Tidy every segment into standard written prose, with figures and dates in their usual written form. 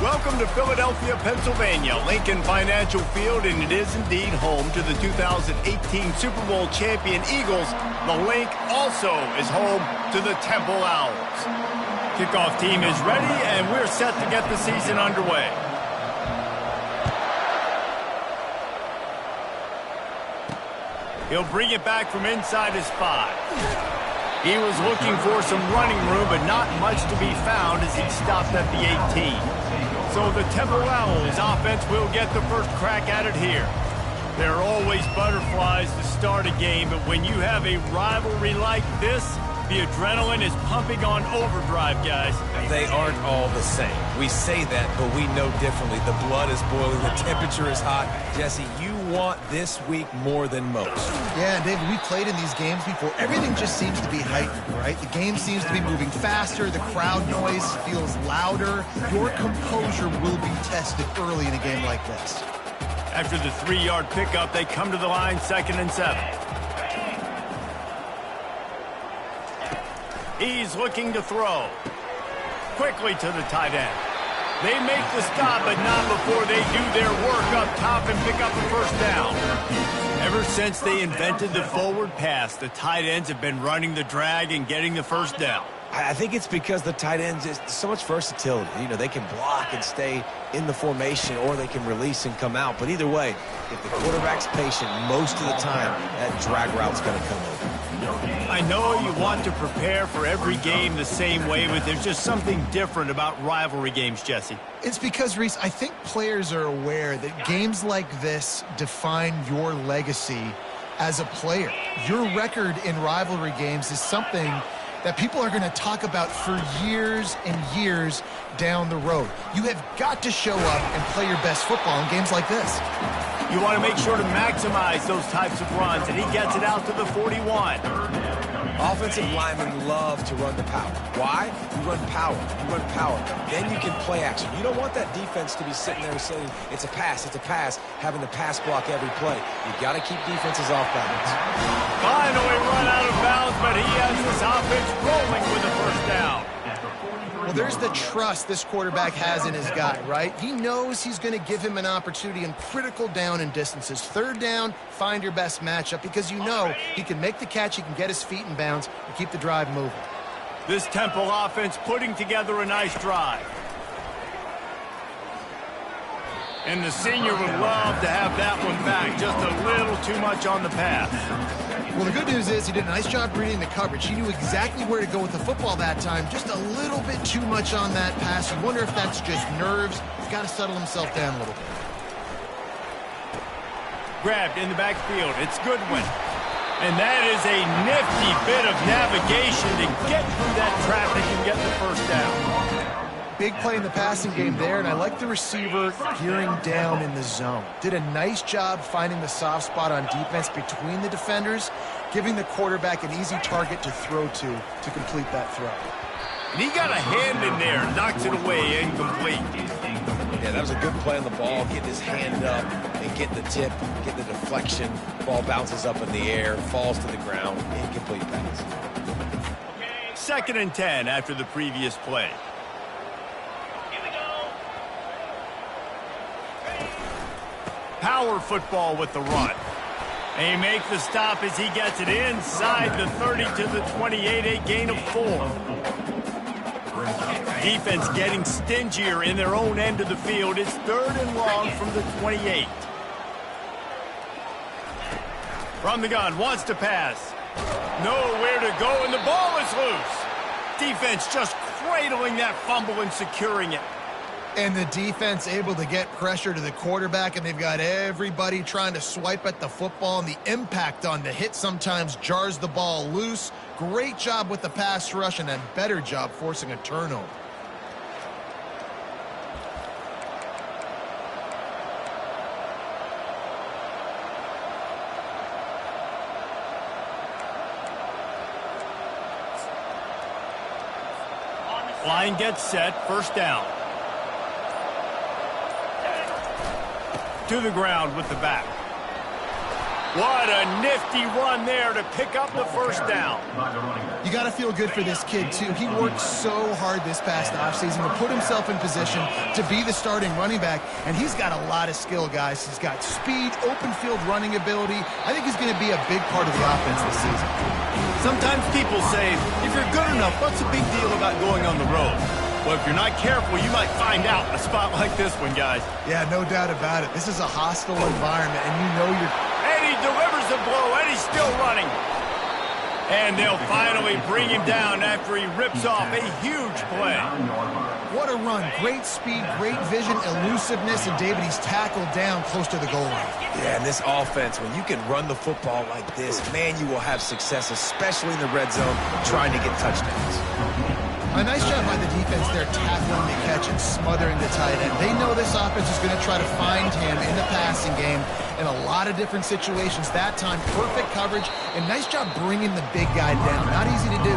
Welcome to Philadelphia, Pennsylvania, Lincoln Financial Field, and it is indeed home to the 2018 Super Bowl champion Eagles. The Link also is home to the Temple Owls. Kickoff team is ready, and we're set to get the season underway. He'll bring it back from inside his 5. He was looking for some running room, but not much to be found as he stopped at the 18. So the Temple Owls offense will get the first crack at it here. There are always butterflies to start a game, but when you have a rivalry like this, the adrenaline is pumping on overdrive, guys. They aren't all the same. We say that, but we know differently. The blood is boiling. The temperature is hot. Jesse, you want this week more than most. Yeah, and David, we played in these games before. Everything just seems to be heightened, right? The game seems to be moving faster. The crowd noise feels louder. Your composure will be tested early in a game like this. After the 3-yard pickup, they come to the line, 2nd and 7. He's looking to throw. Quickly to the tight end. They make the stop, but not before they do their work up top and pick up a first down. Ever since they invented the forward pass, the tight ends have been running the drag and getting the first down. I think it's because the tight ends is so much versatility. You know, they can block and stay in the formation, or they can release and come out. But either way, if the quarterback's patient most of the time, that drag route's going to come over. I know you want to prepare for every game the same way, but there's just something different about rivalry games, Jesse. It's because, Reese, I think players are aware that games like this define your legacy as a player. Your record in rivalry games is something that people are going to talk about for years and years down the road. You have got to show up and play your best football in games like this. You want to make sure to maximize those types of runs, and he gets it out to the 41. Offensive linemen love to run the power. Why? You run power. You run power. Then you can play action. You don't want that defense to be sitting there saying, it's a pass, having to pass block every play. You got to keep defenses off balance. Finally run out of bounds, but he has this offense rolling with a first down. Well, there's the trust this quarterback has in his guy, right? He knows he's going to give him an opportunity in critical down and distances. 3rd down, find your best matchup, because you know he can make the catch, he can get his feet in bounds, and keep the drive moving. This Temple offense putting together a nice drive. And the senior would love to have that one back. Just a little too much on the pass. Well, the good news is he did a nice job reading the coverage. He knew exactly where to go with the football that time. Just a little bit too much on that pass. You wonder if that's just nerves. He's got to settle himself down a little bit. Grabbed in the backfield. It's Goodwin. And that is a nifty bit of navigation to get through that traffic and get the first down. Big play in the passing game there, and I like the receiver gearing down in the zone. Did a nice job finding the soft spot on defense between the defenders, giving the quarterback an easy target to throw to complete that throw. And he got a hand in there, knocks it away, incomplete. Yeah, that was a good play on the ball, getting his hand up and getting the tip, getting the deflection. Ball bounces up in the air, falls to the ground, incomplete pass. 2nd and 10 after the previous play. Power football with the run. They make the stop as he gets it inside the 30 to the 28, a gain of 4. Defense getting stingier in their own end of the field. It's 3rd and long from the 28. From the gun, wants to pass. Nowhere to go, and the ball is loose. Defense just cradling that fumble and securing it. And the defense able to get pressure to the quarterback, and they've got everybody trying to swipe at the football, and the impact on the hit sometimes jars the ball loose. Great job with the pass rush, and a better job forcing a turnover. Line gets set, first down. To the ground with the back. What a nifty run there to pick up the first down. You got to feel good for this kid, too. He worked so hard this past offseason to put himself in position to be the starting running back, and he's got a lot of skill, guys. He's got speed, open field running ability. I think he's going to be a big part of the offense this season. Sometimes people say, if you're good enough, what's the big deal about going on the road? Well, if you're not careful, you might find out in a spot like this one, guys. Yeah, no doubt about it. This is a hostile environment, and you know you're... And he delivers the blow, and he's still running. And they'll finally bring him down after he rips off a huge play. What a run. Great speed, great vision, elusiveness, and David, he's tackled down close to the goal line. Yeah, and this offense, when you can run the football like this, man, you will have success, especially in the red zone, trying to get touchdowns. A nice job by the defense there, tackling the catch and smothering the tight end. They know this offense is going to try to find him in the passing game in a lot of different situations. That time, perfect coverage, and nice job bringing the big guy down. Not easy to do.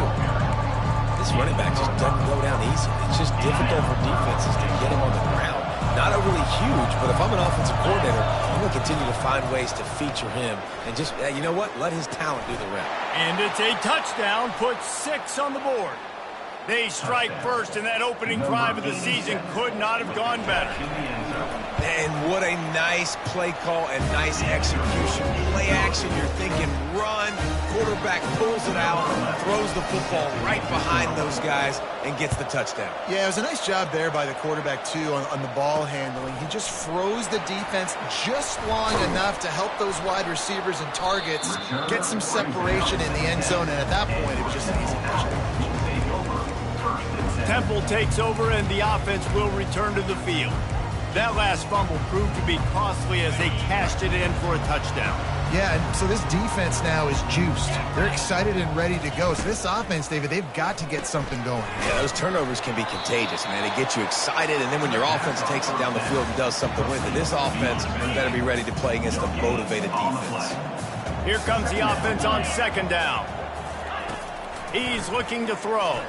This running back just doesn't go down easy. It's just difficult for defenses to get him on the ground. Not overly huge, but if I'm an offensive coordinator, I'm going to continue to find ways to feature him and just, you know what, let his talent do the rest. And it's a touchdown, puts 6 on the board. They strike first, and that opening drive of the season could not have gone better. And what a nice play call and nice execution. Play action, you're thinking run, quarterback pulls it out, throws the football right behind those guys, and gets the touchdown. Yeah, it was a nice job there by the quarterback, too, on the ball handling. He just froze the defense just long enough to help those wide receivers and targets get some separation in the end zone, and at that point, it was just an easy touchdown. Temple takes over, and the offense will return to the field. That last fumble proved to be costly as they cashed it in for a touchdown. Yeah, and so this defense now is juiced. They're excited and ready to go. So this offense, David, they've got to get something going. Yeah, those turnovers can be contagious, man. They get you excited, and then when your offense takes it down the field and does something with it, this offense better be ready to play against a motivated defense. Here comes the offense on second down. He's looking to throw.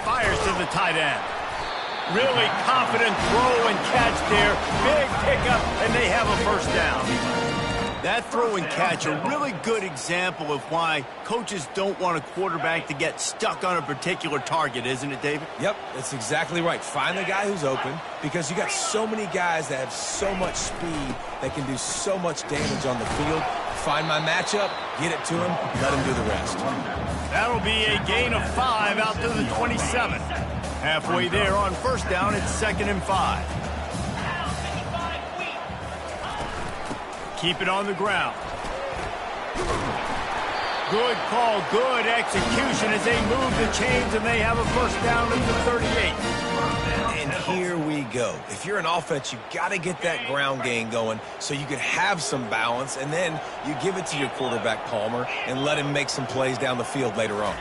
Fires to the tight end. Really confident throw and catch there. Big pickup, and they have a first down. That throw and catch, a really good example of why coaches don't want a quarterback to get stuck on a particular target, isn't it, David? Yep, that's exactly right. Find the guy who's open, because you got so many guys that have so much speed that can do so much damage on the field. Find my matchup, get it to him, let him do the rest. That'll be a gain of 5 out to the 27. Halfway there on first down, it's 2nd and 5. Keep it on the ground. Good call, good execution as they move the chains, and they have a first down at the 38. And here we go. If you're an offense, you got to get that ground game going so you can have some balance, and then you give it to your quarterback, Palmer, and let him make some plays down the field later on.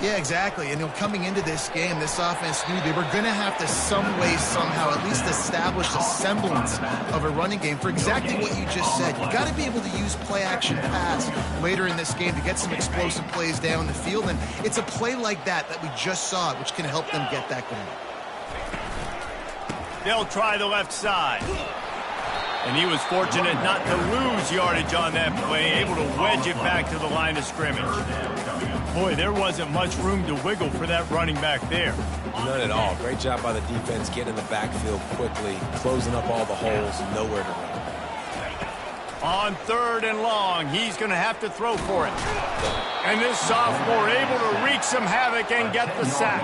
Yeah, exactly. And coming into this game, this offense knew they were going to have to some way, somehow, at least establish a semblance of a running game for exactly what you just said. You got to be able to use play-action pass later in this game to get some explosive plays down the field, and it's a play like that we just saw, which can help them get that going. They'll try the left side. And he was fortunate not to lose yardage on that play, able to wedge it back to the line of scrimmage. Boy, there wasn't much room to wiggle for that running back there. None at all. Great job by the defense getting in the backfield quickly, closing up all the holes, nowhere to run. On 3rd and long, he's going to have to throw for it. And this sophomore able to wreak some havoc and get the sack.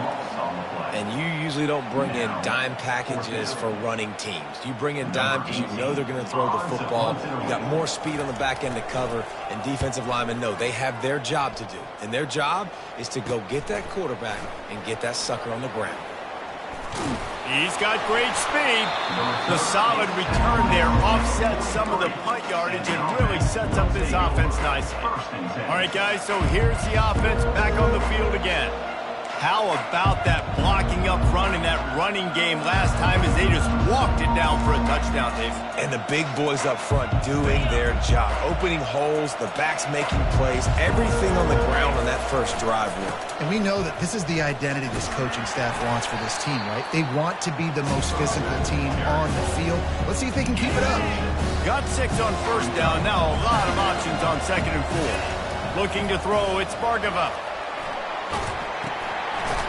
And you usually don't bring in dime packages for running teams. You bring in dime because you know they're going to throw the football. You got more speed on the back end to cover, and defensive linemen know they have their job to do. And their job is to go get that quarterback and get that sucker on the ground. He's got great speed. The solid return there offsets some of the punt yardage and really sets up this offense nicely. All right, guys, so here's the offense back on the field again. How about that blocking up front in that running game last time as they just walked it down for a touchdown, Dave? And the big boys up front doing their job. Opening holes, the backs making plays, everything on the ground on that first drive worked. And we know that this is the identity this coaching staff wants for this team, right? They want to be the most physical team on the field. Let's see if they can keep it up. Got 6 on first down. Now a lot of options on 2nd and 4. Looking to throw. It's Bargava.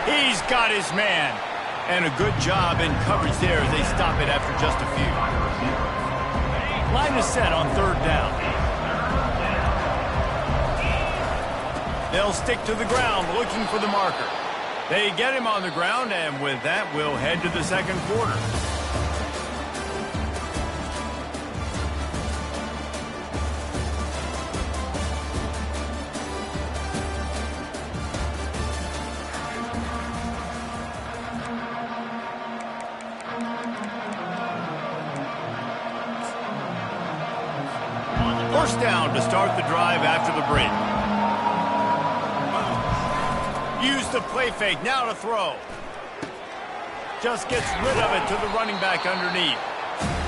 He's got his man. And a good job in coverage there as they stop it after just a few. Line is set on 3rd down. They'll stick to the ground looking for the marker. They get him on the ground, and with that, we'll head to the 2nd quarter. First down to start the drive after the break. Use the play fake, now to throw. Just gets rid of it to the running back underneath.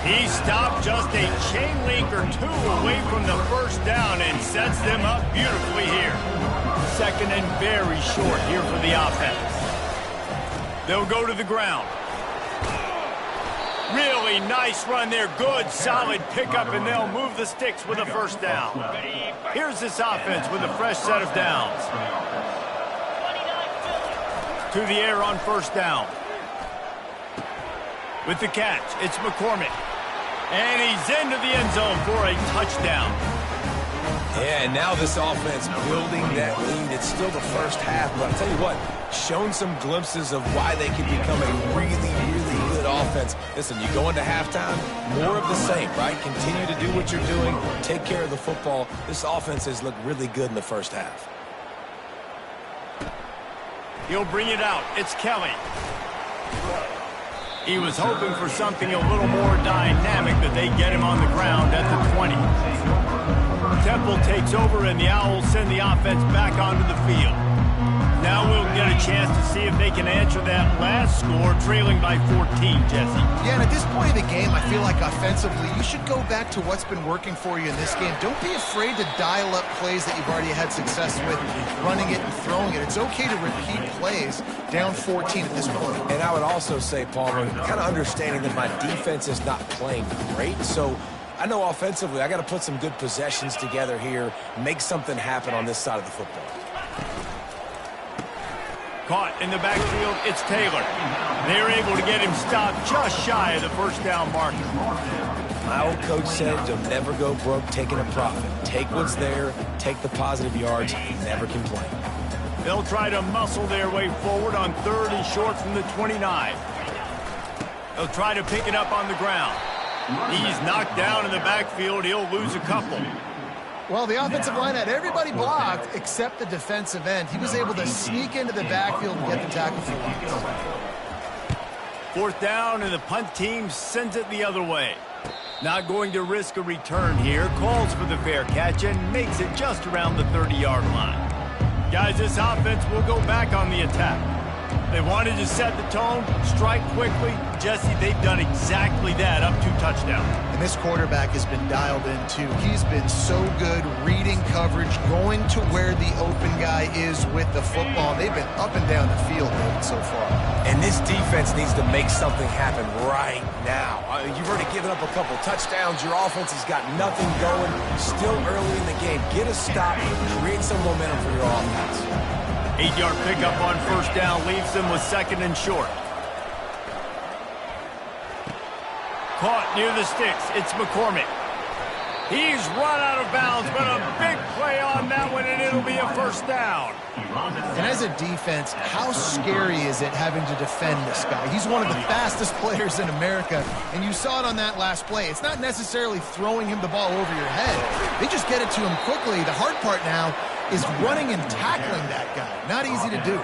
He stopped just a chain link or 2 away from the first down and sets them up beautifully here. 2nd and very short here for the offense. They'll go to the ground. Really nice run there. Good, solid pickup, and they'll move the sticks with a first down. Here's this offense with a fresh set of downs. To the air on first down. With the catch, it's McCormick. And he's into the end zone for a touchdown. Yeah, and now this offense building that lead. It's still the first half, but I'll tell you what, shown some glimpses of why they can become a really, really good offense. Listen, you go into halftime, more of the same, right? Continue to do what you're doing, take care of the football. This offense has looked really good in the first half. He'll bring it out. It's Kelly. He was hoping for something a little more dynamic, but they get him on the ground at the 20. Temple takes over, and the Owls send the offense back onto the field. Now we'll get a chance to see if they can answer that last score, trailing by 14, Jesse. Yeah, and at this point of the game, I feel like offensively, you should go back to what's been working for you in this game. Don't be afraid to dial up plays that you've already had success with, running it and throwing it. It's okay to repeat plays down 14 at this point. And I would also say, Palmer, kind of understanding that my defense is not playing great, so I know offensively I got to put some good possessions together here, make something happen on this side of the football. Caught in the backfield, it's Taylor. They're able to get him stopped just shy of the first down marker. My old coach said you'll never go broke taking a profit. Take what's there, take the positive yards, never complain. They'll try to muscle their way forward on 3rd and short from the 29. They'll try to pick it up on the ground. He's knocked down in the backfield. He'll lose a couple. Well, the offensive line had everybody blocked except the defensive end. He was able to sneak into the backfield and get the tackle for once. 4th down, and the punt team sends it the other way. Not going to risk a return here. Calls for the fair catch and makes it just around the 30-yard line. Guys, this offense will go back on the attack. They wanted to set the tone, strike quickly. Jesse, they've done exactly that, up 2 touchdowns. And this quarterback has been dialed in, too. He's been so good reading coverage, going to where the open guy is with the football. They've been up and down the field so far. And this defense needs to make something happen right now. You've already given up a couple touchdowns. Your offense has got nothing going. Still early in the game. Get a stop, create some momentum for your offense. 8-yard pickup on first down leaves them with 2nd and short. Caught near the sticks. It's McCormick. He's run out of bounds, but a big play on that one, and it'll be a first down. And as a defense, how scary is it having to defend this guy? He's one of the fastest players in America, and you saw it on that last play. It's not necessarily throwing him the ball over your head. They just get it to him quickly. The hard part now is running and tackling that guy. Not easy to do.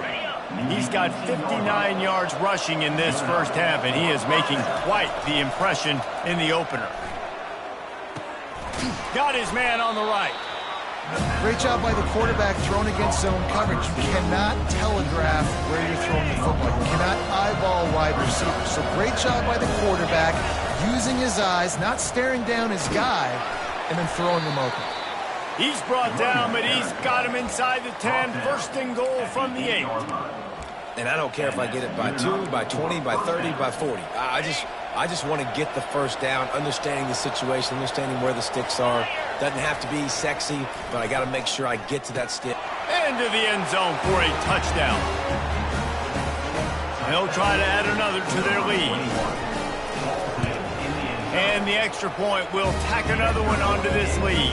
He's got 59 yards rushing in this first half, and he is making quite the impression in the opener. Got his man on the right. Great job by the quarterback throwing against zone coverage. You cannot telegraph where you're throwing the football. You cannot eyeball wide receivers. So great job by the quarterback using his eyes, not staring down his guy, and then throwing him open. He's brought down, but he's got him inside the 10. First and goal from the 8. And I don't care if I get it by 2, by 20, by 30, by 40. I just want to get the first down, understanding the situation, understanding where the sticks are. Doesn't have to be sexy, but I got to make sure I get to that stick. Into the end zone for a touchdown. They'll try to add another to their lead. And the extra point will tack another one onto this lead.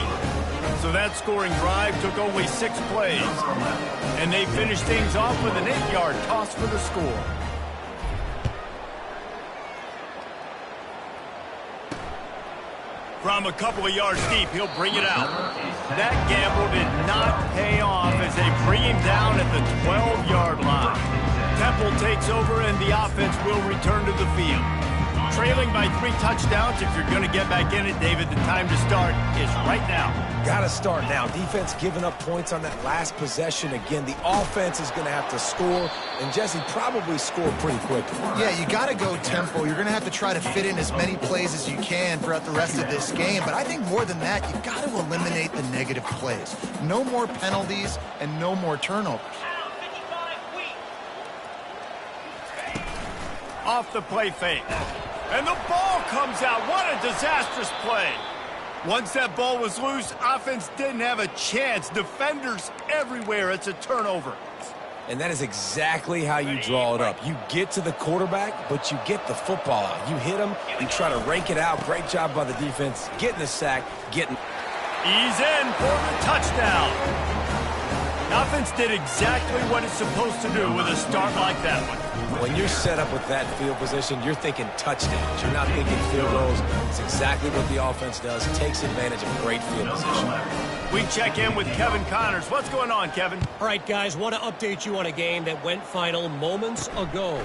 So that scoring drive took only 6 plays. And they finished things off with an 8-yard toss for the score. From a couple of yards deep, he'll bring it out. That gamble did not pay off as they bring him down at the 12-yard line. Temple takes over and the offense will return to the field. Trailing by 3 touchdowns, if you're going to get back in it, David, the time to start is right now. Got to start now. Defense giving up points on that last possession. Again, the offense is going to have to score, and Jesse probably score pretty quickly. Yeah, you got to go tempo. You're going to have to try to fit in as many plays as you can throughout the rest of this game. But I think more than that, you've got to eliminate the negative plays. No more penalties and no more turnovers. Off the play fake. And the ball comes out. What a disastrous play. Once that ball was loose, offense didn't have a chance. Defenders everywhere. It's a turnover. And that is exactly how you draw it up. You get to the quarterback, but you get the football out. You hit him, you try to rake it out. Great job by the defense. Getting the sack, getting... He's in for the touchdown. Offense did exactly what it's supposed to do with a start like that one. When you're set up with that field position, you're thinking touchdowns. You're not thinking field goals. It's exactly what the offense does. Takes advantage of a great field position. We check in with Kevin Connors. What's going on, Kevin? All right, guys, want to update you on a game that went final moments ago.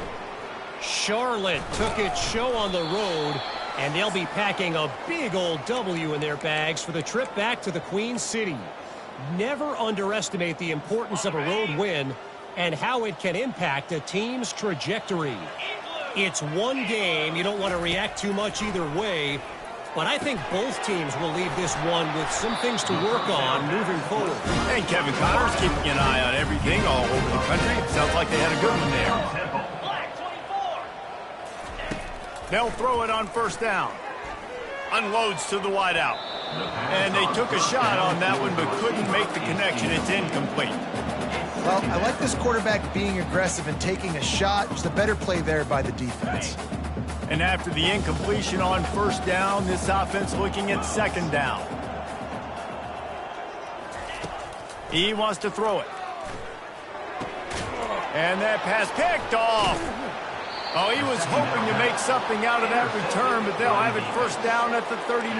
Charlotte took its show on the road, and they'll be packing a big old W in their bags for the trip back to the Queen City. Never underestimate the importance of a road win and how it can impact a team's trajectory. It's one game. You don't want to react too much either way, but I think both teams will leave this one with some things to work on moving forward. And Kevin Connors keeping an eye on everything all over the country. Sounds like they had a good one there. They'll throw it on first down. Unloads to the wideout. And they took a shot on that one but couldn't make the connection. It's incomplete. Well, I like this quarterback being aggressive and taking a shot. Just a better play there by the defense. And after the incompletion on first down, this offense looking at second down. He wants to throw it. And that pass picked off. Oh, he was hoping to make something out of that return, but they'll have it first down at the 39.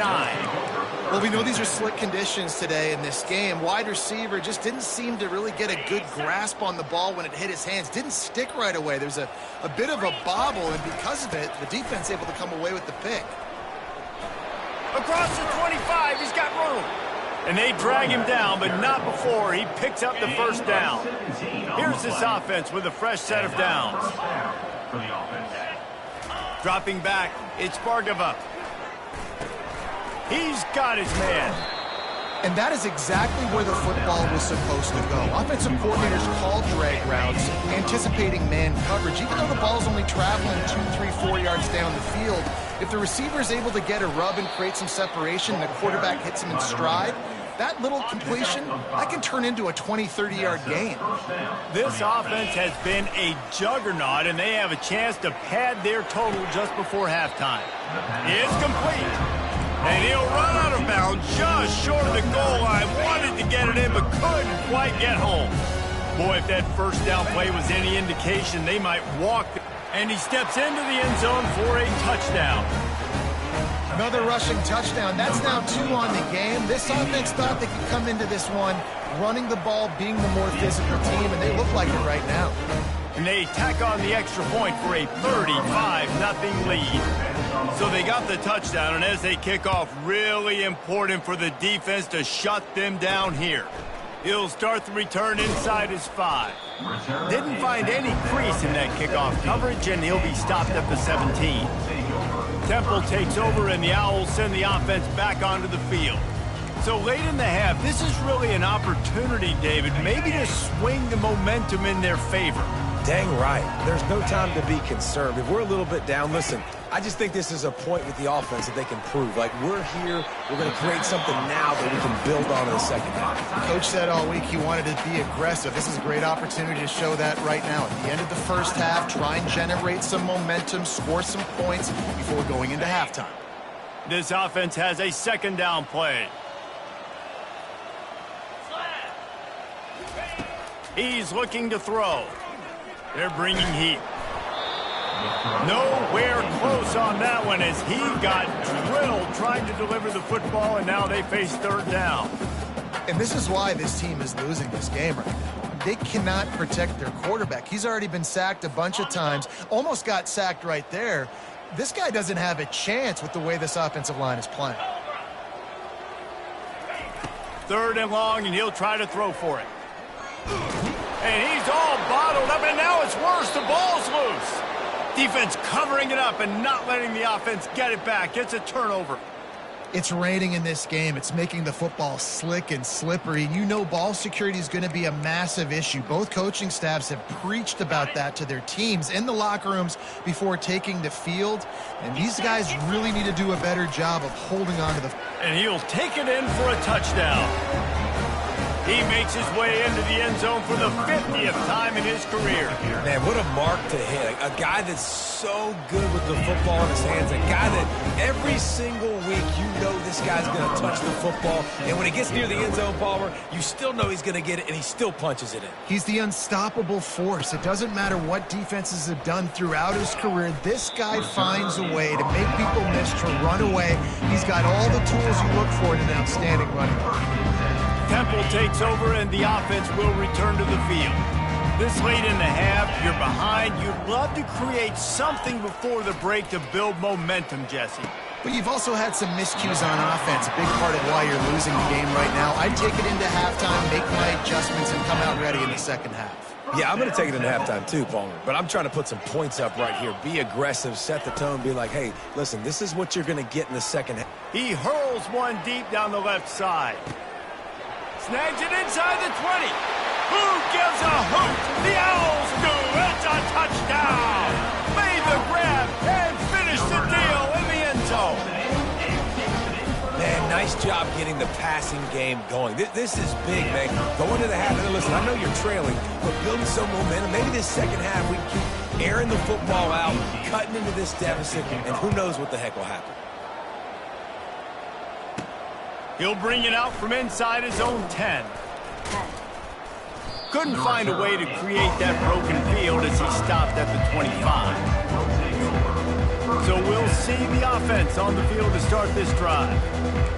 Well, we know these are slick conditions today in this game. Wide receiver just didn't seem to really get a good grasp on the ball when it hit his hands. Didn't stick right away. There's a bit of a bobble, and because of it, the defense able to come away with the pick. Across the 25, he's got room. And they drag him down, but not before he picks up the first down. Here's this offense with a fresh set of downs. Dropping back, it's Bargava. He's got his man. And that is exactly where the football was supposed to go. Offensive coordinators called drag routes, anticipating man coverage. Even though the ball's only traveling 2, 3, 4 yards down the field, if the receiver is able to get a rub and create some separation, and the quarterback hits him in stride, that little completion, that can turn into a 20, 30-yard gain. This offense has been a juggernaut, and they have a chance to pad their total just before halftime. It's complete. And he'll run out of bounds just short of the goal line. Wanted to get it in, but couldn't quite get home. Boy, if that first down play was any indication, they might walk. And he steps into the end zone for a touchdown. Another rushing touchdown. That's now 2 on the game. This offense thought they could come into this one running the ball, being the more physical team, and they look like it right now. And they tack on the extra point for a 35-0 lead. So they got the touchdown, and as they kick off, really important for the defense to shut them down here. He'll start the return inside his 5. Didn't find any crease in that kickoff coverage, and he'll be stopped at the 17. Temple takes over, and the Owls send the offense back onto the field. So late in the half, this is really an opportunity, David, maybe to swing the momentum in their favor. Dang right. There's no time to be concerned. If we're a little bit down, listen, I just think this is a point with the offense that they can prove. Like, we're here, we're going to create something now that we can build on in the second half. Coach said all week he wanted to be aggressive. This is a great opportunity to show that right now. At the end of the first half, try and generate some momentum, score some points before going into halftime. This offense has a second down play. He's looking to throw. They're bringing heat. Nowhere close on that one as he got drilled trying to deliver the football, and now they face third down. And this is why this team is losing this game right now. They cannot protect their quarterback. He's already been sacked a bunch of times, almost got sacked right there. This guy doesn't have a chance with the way this offensive line is playing. Third and long, and he'll try to throw for it. And he's all bottled up, and now it's worse. The ball's loose. Defense covering it up and not letting the offense get it back. It's a turnover. It's raining in this game. It's making the football slick and slippery. You know ball security is going to be a massive issue. Both coaching staffs have preached about that to their teams in the locker rooms before taking the field. And these guys really need to do a better job of holding on to the... And he'll take it in for a touchdown. He makes his way into the end zone for the 50th time in his career. Man, what a mark to hit. A guy that's so good with the football in his hands. A guy that every single week you know this guy's going to touch the football. And when he gets near the end zone, Palmer, you still know he's going to get it, and he still punches it in. He's the unstoppable force. It doesn't matter what defenses have done throughout his career. This guy finds a way to make people miss, to run away. He's got all the tools you look for in an outstanding running back. Temple takes over, and the offense will return to the field. This late in the half, you're behind. You'd love to create something before the break to build momentum, Jesse. But you've also had some miscues on offense, a big part of why you're losing the game right now. I'd take it into halftime, make my adjustments, and come out ready in the second half. Yeah, I'm going to take it into halftime too, Palmer. But I'm trying to put some points up right here. Be aggressive, set the tone, be like, hey, listen, this is what you're going to get in the second half. He hurls one deep down the left side. Snags it inside the 20. Who gives a hoot? The Owls do. It's a touchdown. Made the grab and finished the deal in the end zone. Man, nice job getting the passing game going. This is big, man. Going to the half. And listen, I know you're trailing, but building some momentum. Maybe this second half we keep airing the football out, cutting into this deficit, and who knows what the heck will happen. He'll bring it out from inside his own 10. Couldn't find a way to create that broken field as he stopped at the 25. So we'll see the offense on the field to start this drive.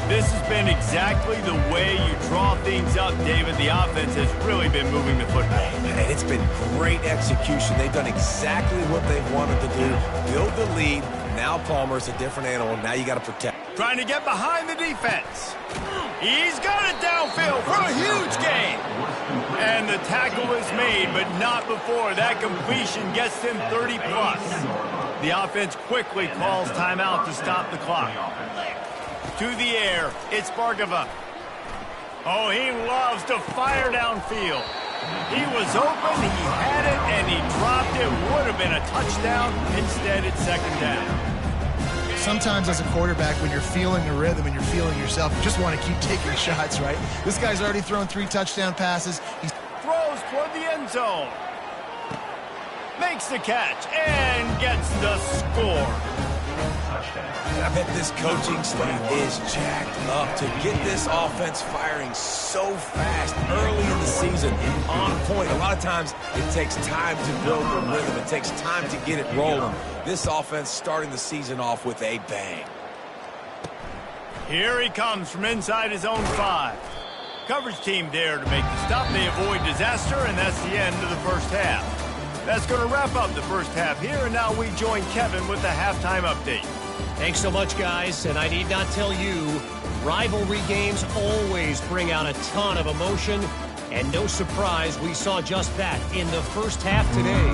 This has been exactly the way you draw things up, David. The offense has really been moving the football. And it's been great execution. They've done exactly what they've wanted to do. Build the lead. Now Palmer's a different animal. Now you got to protect. Trying to get behind the defense. He's got it downfield for a huge gain. And the tackle is made, but not before that completion gets him 30-plus. The offense quickly calls timeout to stop the clock. To the air, it's Bargava. Oh, he loves to fire downfield. He was open, he had it, and he dropped it. Would have been a touchdown. Instead, it's second down. Sometimes as a quarterback, when you're feeling the rhythm and you're feeling yourself, you just want to keep taking shots, right? This guy's already thrown 3 touchdown passes. He throws toward the end zone. Makes the catch and gets the score. I bet this coaching staff is jacked up to get this offense firing so fast early in the season, on point. A lot of times it takes time to build the rhythm. It takes time to get it rolling. This offense starting the season off with a bang. Here he comes from inside his own 5. Coverage team there to make the stop. They avoid disaster, and that's the end of the first half. That's going to wrap up the first half here, and now we join Kevin with the halftime update. Thanks so much, guys, and I need not tell you, rivalry games always bring out a ton of emotion, and no surprise we saw just that in the first half today.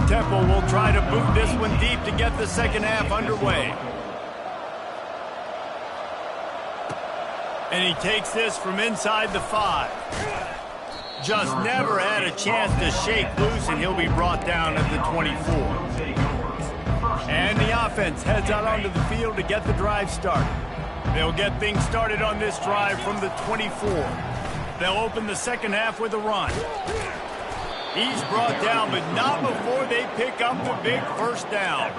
Temple will try to boot this one deep to get the second half underway. And he takes this from inside the 5. Just never had a chance to shake loose, and he'll be brought down at the 24. And the offense heads out onto the field to get the drive started. They'll get things started on this drive from the 24. They'll open the second half with a run. He's brought down, but not before they pick up the big first down.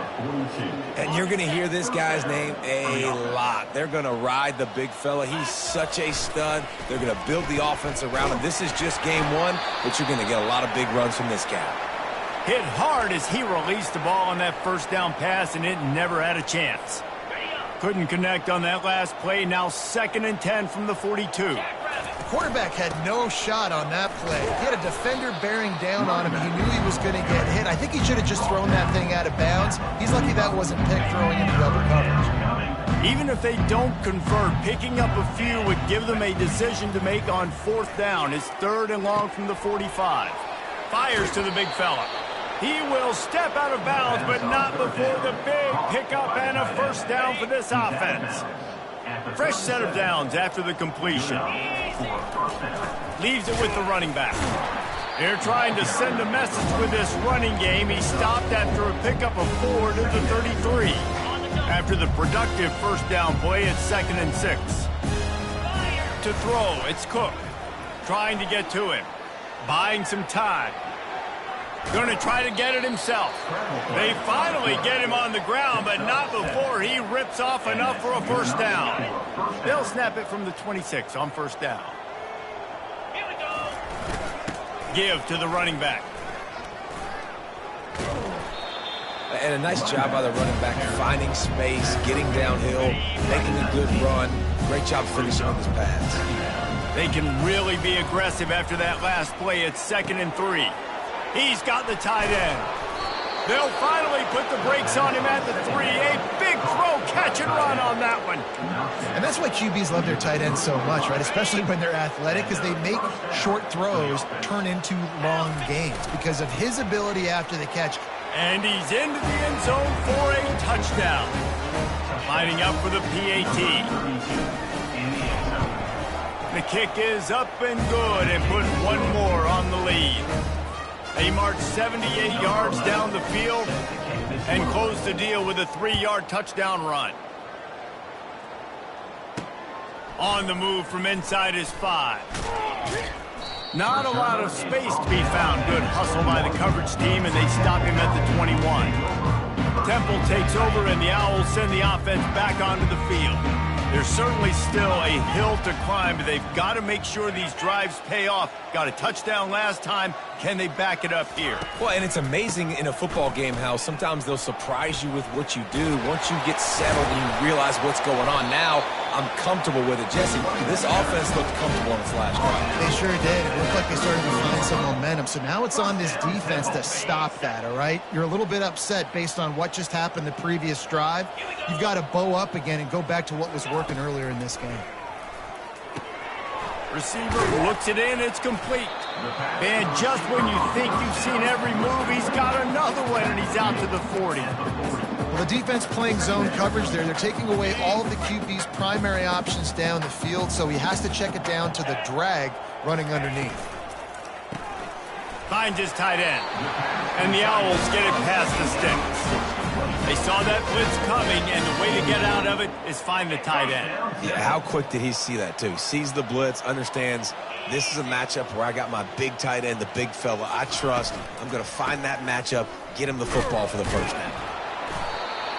And you're going to hear this guy's name a lot. They're going to ride the big fella. He's such a stud. They're going to build the offense around him. This is just game 1, but you're going to get a lot of big runs from this guy. Hit hard as he released the ball on that first down pass, and it never had a chance. Couldn't connect on that last play. Now 2nd and 10 from the 42. The quarterback had no shot on that play. He had a defender bearing down on him. He knew he was going to get hit. I think he should have just thrown that thing out of bounds. He's lucky that wasn't picked throwing into double coverage. Even if they don't convert, picking up a few would give them a decision to make on 4th down. It's 3rd and long from the 45. Fires to the big fella. He will step out of bounds, but not before the big pickup and a first down for this offense. Fresh set of downs after the completion. Leaves it with the running back. They're trying to send a message with this running game. He stopped after a pickup of 4 to the 33. After the productive first down play, it's 2nd and 6. To throw, it's Cook. Trying to get to him. Buying some time. Going to try to get it himself. They finally get him on the ground, but not before he rips off enough for a first down. They'll snap it from the 26 on first down. Give to the running back. And a nice job by the running back, finding space, getting downhill, making a good run. Great job finishing on his pass. They can really be aggressive after that last play. It's 2nd and 3. He's got the tight end. They'll finally put the brakes on him at the 3. A big throw, catch and run on that one. And that's why QBs love their tight ends so much, right? Especially when they're athletic, because they make short throws turn into long gains because of his ability after the catch. And he's into the end zone for a touchdown. Lining up for the PAT. The kick is up and good and put one more on the lead. They marched 78 yards down the field and closed the deal with a 3-yard touchdown run. On the move from inside his 5. Not a lot of space to be found. Good hustle by the coverage team, and they stop him at the 21. Temple takes over, and the Owls send the offense back onto the field. There's certainly still a hill to climb, but they've got to make sure these drives pay off. Got a touchdown last time. Can they back it up here? Well, and it's amazing in a football game how sometimes they'll surprise you with what you do. Once you get settled and you realize what's going on, now I'm comfortable with it. Jesse, this offense looked comfortable in its last drive. They sure did. It looked like they started to find some momentum. So now it's on this defense to stop that, all right? You're a little bit upset based on what just happened the previous drive. You've got to bow up again and go back to what was working earlier in this game. Receiver looks it in, it's complete. And just when you think you've seen every move, he's got another one, and he's out to the 40. Well, the defense playing zone coverage there. They're taking away all of the QB's primary options down the field, so he has to check it down to the drag running underneath. Finds his tight end. And the Owls get it past the sticks. They saw that blitz coming, and the way to get out of it is find the tight end. Yeah, how quick did he see that, too? Sees the blitz, understands this is a matchup where I got my big tight end, the big fella I trust. I'm going to find that matchup, get him the football for the first down.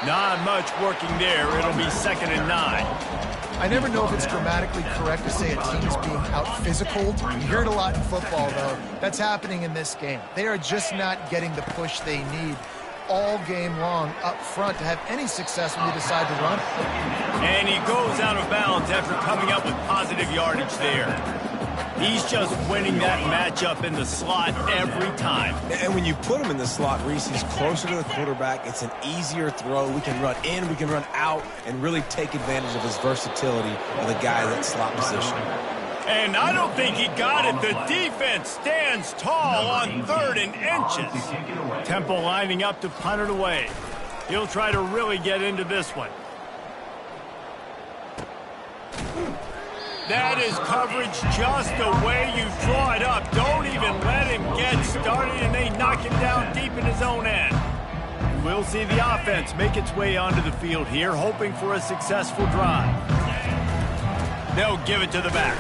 Not much working there. It'll be 2nd and 9. I never know if it's grammatically correct to say a team is being out-physicaled. You hear it a lot in football, though. That's happening in this game. They are just not getting the push they need all game long up front to have any success when you decide to run. And he goes out of bounds after coming up with positive yardage there. He's just winning that matchup in the slot every time. And when you put him in the slot, Reese, he's closer to the quarterback. It's an easier throw. We can run in, we can run out, and really take advantage of his versatility of the guy in that slot position. And I don't think he got it. The defense stands tall on 3rd and inches. Temple lining up to punt it away. He'll try to really get into this one. That is coverage just the way you draw it up. Don't even let him get started, and they knock him down deep in his own end. We'll see the offense make its way onto the field here, hoping for a successful drive. They'll give it to the back.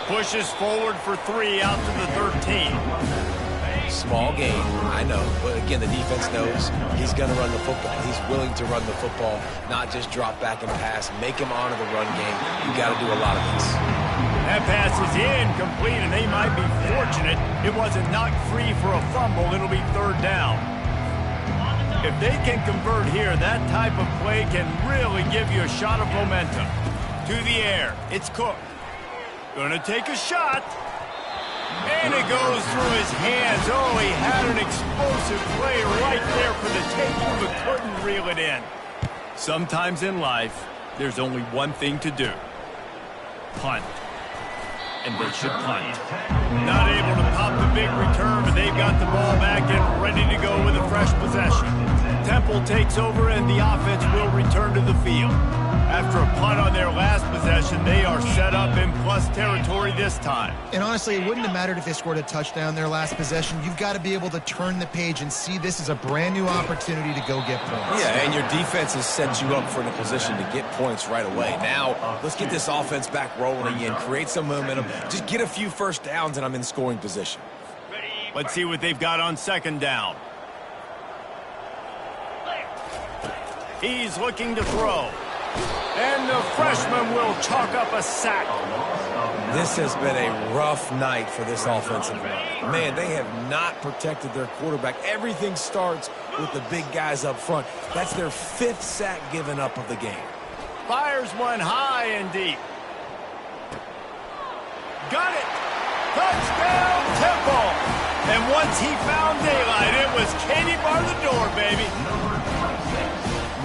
Pushes forward for 3 out to the 13. Small gain, I know. But again, the defense knows he's going to run the football. He's willing to run the football, not just drop back and pass. Make him honor the run game. You got to do a lot of this. That pass is incomplete, and they might be fortunate it wasn't knocked free for a fumble. It'll be 3rd down. If they can convert here, that type of play can really give you a shot of momentum. To the air, it's Cook. Gonna take a shot. And it goes through his hands. Oh, he had an explosive play right there for the taking, but couldn't reel it in. Sometimes in life, there's only one thing to do. Punt. And they should punt. Not able to pop the big return, but they've got the ball back and ready to go with a fresh possession. Temple takes over, and the offense will return to the field. After a punt on their last possession, they are set up in plus territory this time. And honestly, it wouldn't have mattered if they scored a touchdown their last possession. You've got to be able to turn the page and see this as a brand new opportunity to go get points. Yeah, and your defense has set you up for a position to get points right away. Now, let's get this offense back rolling again, create some momentum, just get a few first downs, and I'm in scoring position. Let's see what they've got on 2nd down. He's looking to throw. And the freshman will chalk up a sack. This has been a rough night for this offensive line. Man, they have not protected their quarterback. Everything starts with the big guys up front. That's their 5th sack given up of the game. Fires one high and deep. Got it. Touchdown, Temple. And once he found daylight, it was Katie bar the door, baby.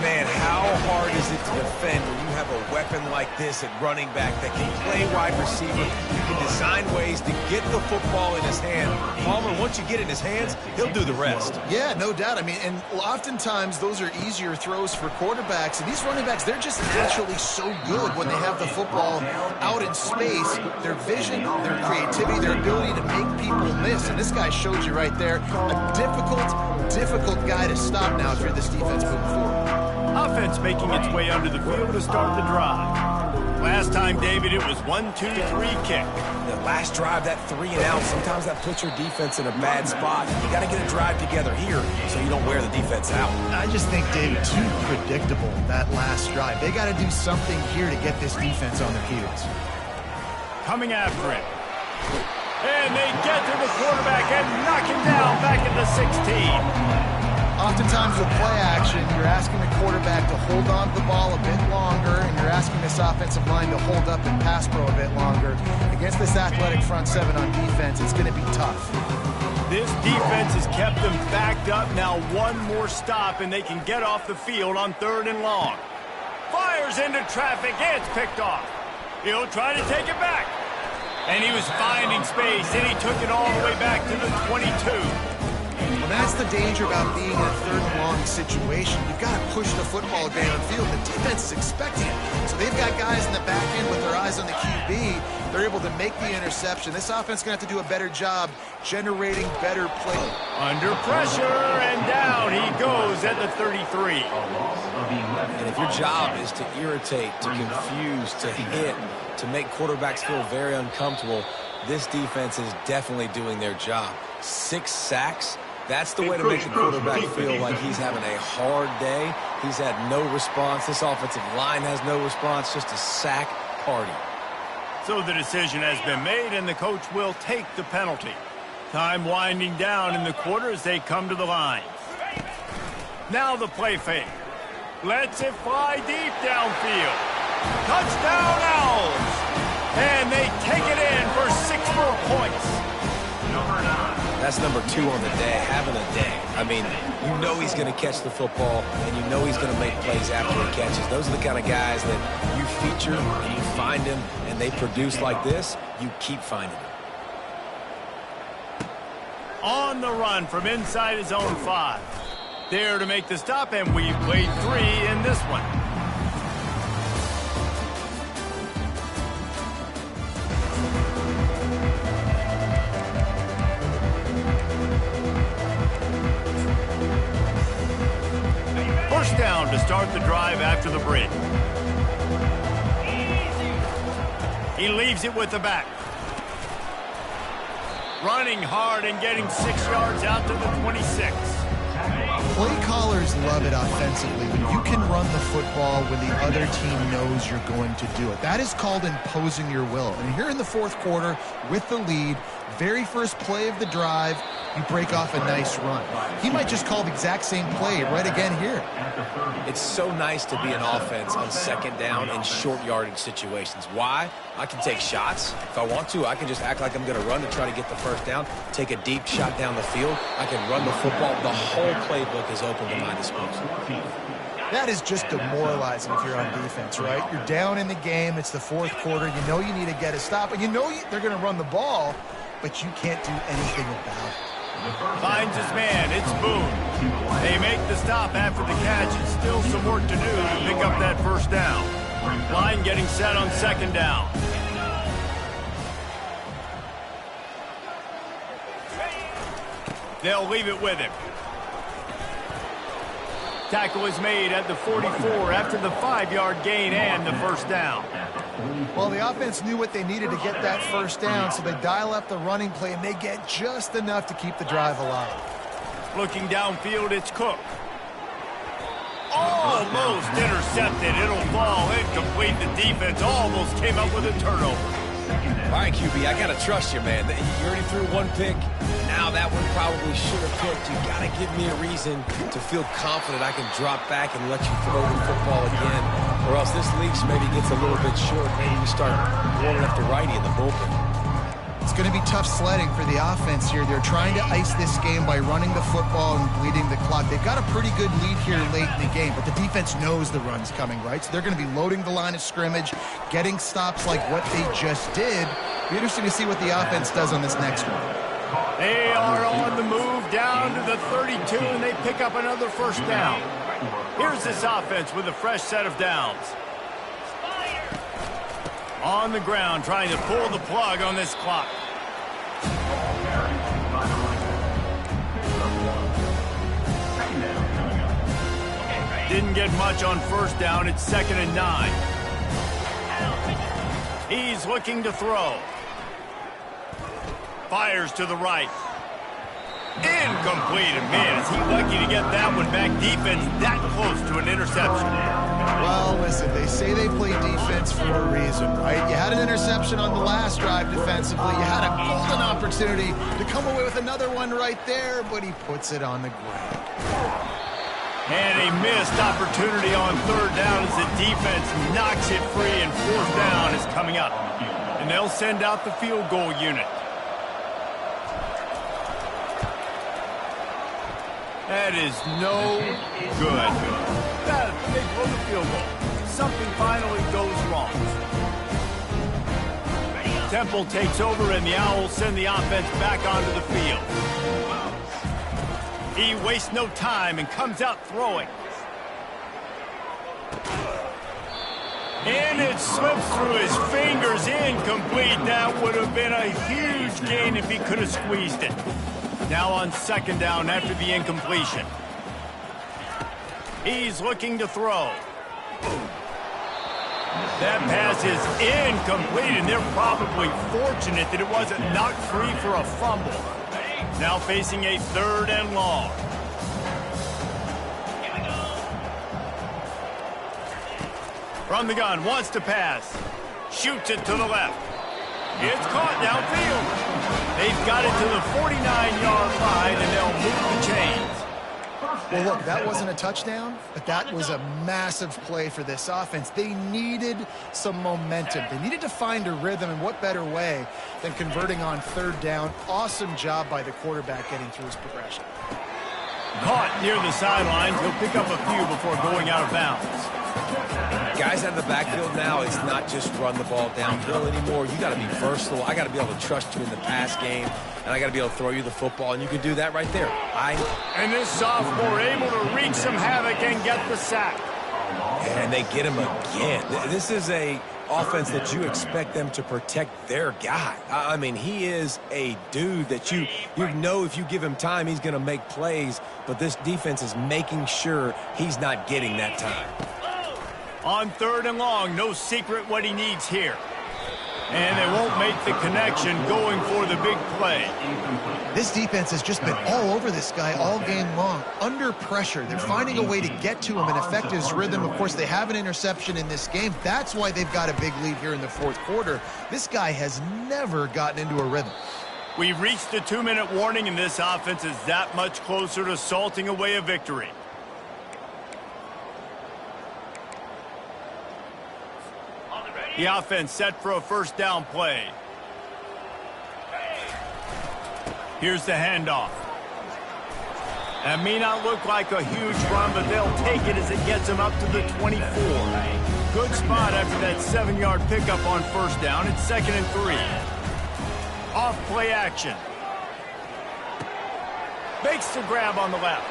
Man, how hard is it to defend when you have a weapon like this at running back that can play wide receiver? You can design ways to get the football in his hand. Palmer, once you get it in his hands, he'll do the rest. Yeah, no doubt. I mean, and oftentimes those are easier throws for quarterbacks. And these running backs, they're just naturally so good when they have the football out in space. Their vision, their creativity, their ability to make people miss. And this guy showed you right there, a difficult guy to stop now if you're this defense moving forward. Offense making its way under the field to start the drive. Last time, David, it was 1-2-3 kick. The last drive, that 3 and out, sometimes that puts your defense in a bad spot. You got to get a drive together here so you don't wear the defense out. I just think, David, too predictable, that last drive. They got to do something here to get this defense on their heels. Coming after it. And they get to the quarterback and knock him down back at the 16. Oftentimes with play action, you're asking the quarterback to hold on to the ball a bit longer, and you're asking this offensive line to hold up and pass pro a bit longer. Against this athletic front 7 on defense, it's going to be tough. This defense has kept them backed up. Now one more stop, and they can get off the field on 3rd and long. Fires into traffic. It's picked off. He'll try to take it back. And he was finding space, and he took it all the way back to the 22. Well, that's the danger about being in a 3rd and long situation. You've got to push the football downfield. The defense is expecting it. So they've got guys in the back end with their eyes on the QB. They're able to make the interception. This offense is going to have to do a better job generating better play. Under pressure, and down he goes at the 33. And if your job is to irritate, to confuse, to hit, to make quarterbacks feel very uncomfortable, this defense is definitely doing their job. 6 sacks. That's the way to make the quarterback feel like he's having a hard day. He's had no response. This offensive line has no response, just a sack party. So the decision has been made, and the coach will take the penalty. Time winding down in the quarter as they come to the line. Now the play fake. Lets it fly deep downfield. Touchdown Owls! And they take it in for 6 more points. That's number 2 on the day, having a day. I mean, you know he's going to catch the football, and you know he's going to make plays after he catches. Those are the kind of guys that you feature, and you find them, and they produce like this, you keep finding them. On the run from inside his own 5. There to make the stop, and we've played 3 in this one. start the drive after the break. He leaves it with the back. Running hard and getting 6 yards out to the 26. Play callers love it offensively when you can run the football when the other team knows you're going to do it. That is called imposing your will. And here in the fourth quarter with the lead, very first play of the drive, you break off a nice run. He might just call the exact same play right again here. It's so nice to be an offense on second down in short yardage situations. Why? I can take shots. If I want to, I can just act like I'm going to run to try to get the first down, take a deep shot down the field. I can run the football. The whole playbook is open to my disposal. That is just demoralizing if you're on defense, right? You're down in the game. It's the fourth quarter. You know you need to get a stop, and you know they're going to run the ball, but you can't do anything about it. Finds his man. It's Boone. They make the stop after the catch. It's still some work to do to pick up that first down. Line getting set on second down. They'll leave it with him. Tackle is made at the 44 after the 5-yard gain and the first down. Well, the offense knew what they needed to get that first down, so they dial up the running play, and they get just enough to keep the drive alive. Looking downfield, it's Cook. Almost intercepted. It'll fall incomplete. The defense almost came up with a turnover. All right, QB, I got to trust you, man. You already threw one pick. Now that one probably should have picked. You got to give me a reason to feel confident I can drop back and let you throw the football again. Or else this leash maybe gets a little bit short. Maybe we start warming up the righty in the bullpen. It's going to be tough sledding for the offense here. They're trying to ice this game by running the football and bleeding the clock. They've got a pretty good lead here late in the game, but the defense knows the run's coming, right? So they're going to be loading the line of scrimmage, getting stops like what they just did. It'll be interesting to see what the offense does on this next one. They are on the move down to the 32, and they pick up another first down. Here's this offense with a fresh set of downs. On the ground, trying to pull the plug on this clock. Didn't get much on first down. It's 2nd and 9. He's looking to throw. Fires to the right. Incomplete. And man, is he lucky to get that one back. Defense that close to an interception. Well, listen, they say they play defense for a reason, right? You had an interception on the last drive defensively. You had a golden opportunity to come away with another one right there, but he puts it on the ground. And a missed opportunity on third down as the defense knocks it free, and fourth down is coming up. And they'll send out the field goal unit. That is no good. They blow the field goal. Something finally goes wrong. Temple takes over, and the Owls send the offense back onto the field. He wastes no time and comes out throwing. And it slips through his fingers, incomplete. That would have been a huge gain if he could have squeezed it. Now on second down after the incompletion. He's looking to throw. That pass is incomplete, and they're probably fortunate that it wasn't knocked free for a fumble. Now facing a 3rd and long. From the gun, wants to pass. Shoots it to the left. It's caught downfield. They've got it to the 49-yard line, and they'll move the chains. Well, look, that wasn't a touchdown, but that was a massive play for this offense. They needed some momentum. They needed to find a rhythm, and what better way than converting on third down. Awesome job by the quarterback getting through his progression. Caught near the sidelines. He'll pick up a few before going out of bounds. Guys out of the backfield now, it's not just run the ball downhill anymore. You got to be versatile. I got to be able to trust you in the pass game, and I got to be able to throw you the football, and you can do that right there. And this sophomore able to wreak some havoc and get the sack. And they get him again. This is a offense that you expect them to protect their guy. I mean, he is a dude that you know if you give him time, he's going to make plays, but this defense is making sure he's not getting that time. On 3rd and long, no secret what he needs here. And they won't make the connection going for the big play. This defense has just been all over this guy all game long. Under pressure. They're finding a way to get to him and affect his rhythm. Of course, they have an interception in this game. That's why they've got a big lead here in the 4th quarter. This guy has never gotten into a rhythm. We've reached the 2-minute warning, and this offense is that much closer to salting away a victory. The offense set for a 1st down play. Here's the handoff. That may not look like a huge run, but they'll take it as it gets them up to the 24. Good spot after that 7-yard pickup on 1st down. It's 2nd and 3. Off play action. Makes the grab on the left.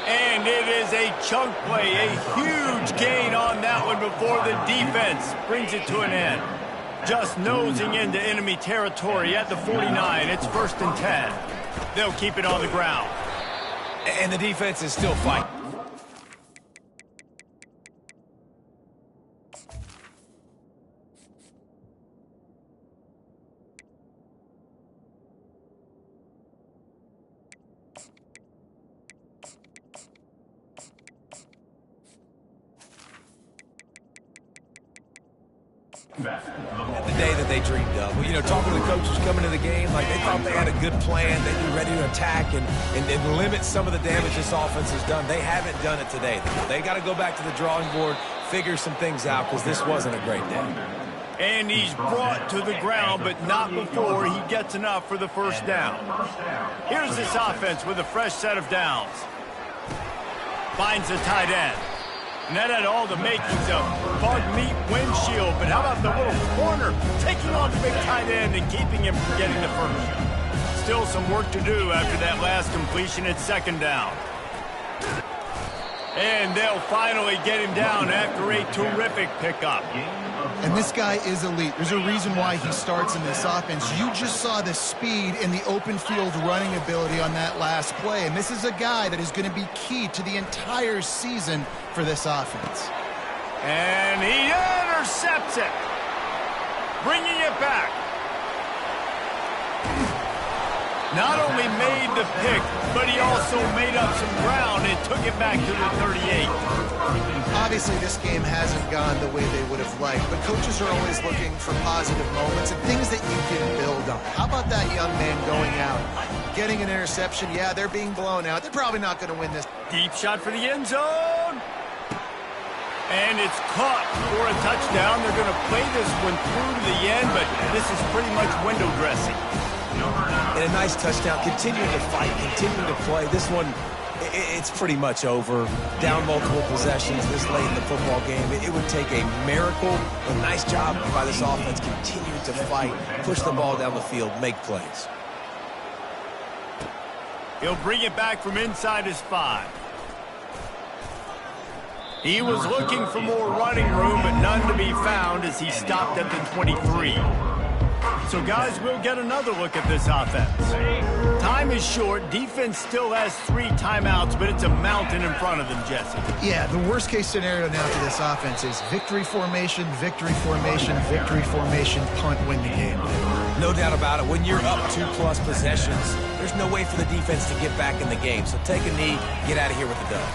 And it is a chunk play, a huge gain on that one before the defense brings it to an end. Just nosing into enemy territory at the 49. It's 1st and 10. They'll keep it on the ground. And the defense is still fighting. The day that they dreamed of. Well, you know, talking to the coaches coming to the game, like they thought they had a good plan. They'd be ready to attack and limit some of the damage this offense has done. They haven't done it today. They got to go back to the drawing board, figure some things out, because this wasn't a great day. And he's brought to the ground, but not before he gets enough for the 1st down. Here's this offense with a fresh set of downs. Finds the tight end. And that had all the makings of bug meat windshield. But how about the little corner taking on the big tight end and keeping him from getting the first? Still some work to do after that last completion at 2nd down. And they'll finally get him down after a terrific pickup. And this guy is elite. There's a reason why he starts in this offense. You just saw the speed and the open field running ability on that last play. And this is a guy that is going to be key to the entire season for this offense. And he intercepts it, bringing it back. Not only made the pick, but he also made up some ground and took it back to the 38. Obviously, this game hasn't gone the way they would have liked, but coaches are always looking for positive moments and things that you can build on. How about that young man going out, getting an interception? Yeah, they're being blown out. They're probably not going to win this. Deep shot for the end zone. And it's caught for a touchdown. They're going to play this one through to the end, but this is pretty much window dressing. And a nice touchdown, continuing to fight, continuing to play. This one, it's pretty much over. Down multiple possessions this late in the football game. It would take a miracle. A nice job by this offense, continuing to fight, push the ball down the field, make plays. He'll bring it back from inside his 5. He was looking for more running room, but none to be found as he stopped at the 23. So, guys, we'll get another look at this offense. Time is short. Defense still has 3 timeouts, but it's a mountain in front of them, Jesse. Yeah, the worst-case scenario now for this offense is victory formation, victory formation, victory formation, punt, win the game. No doubt about it. When you're up 2+ possessions, there's no way for the defense to get back in the game. So take a knee, get out of here with the dub.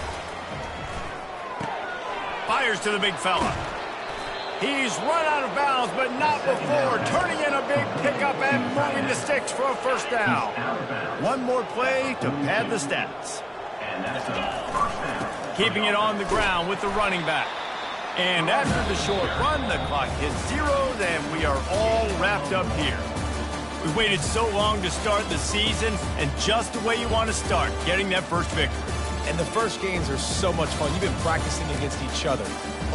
Fires to the big fella. He's run out of bounds, but not before turning in a big pickup and moving the sticks for a 1st down. One more play to pad the stats. Keeping it on the ground with the running back. And after the short run, the clock hits 0, and we are all wrapped up here. We waited so long to start the season, and just the way you want to start, getting that first victory. And the first games are so much fun. You've been practicing against each other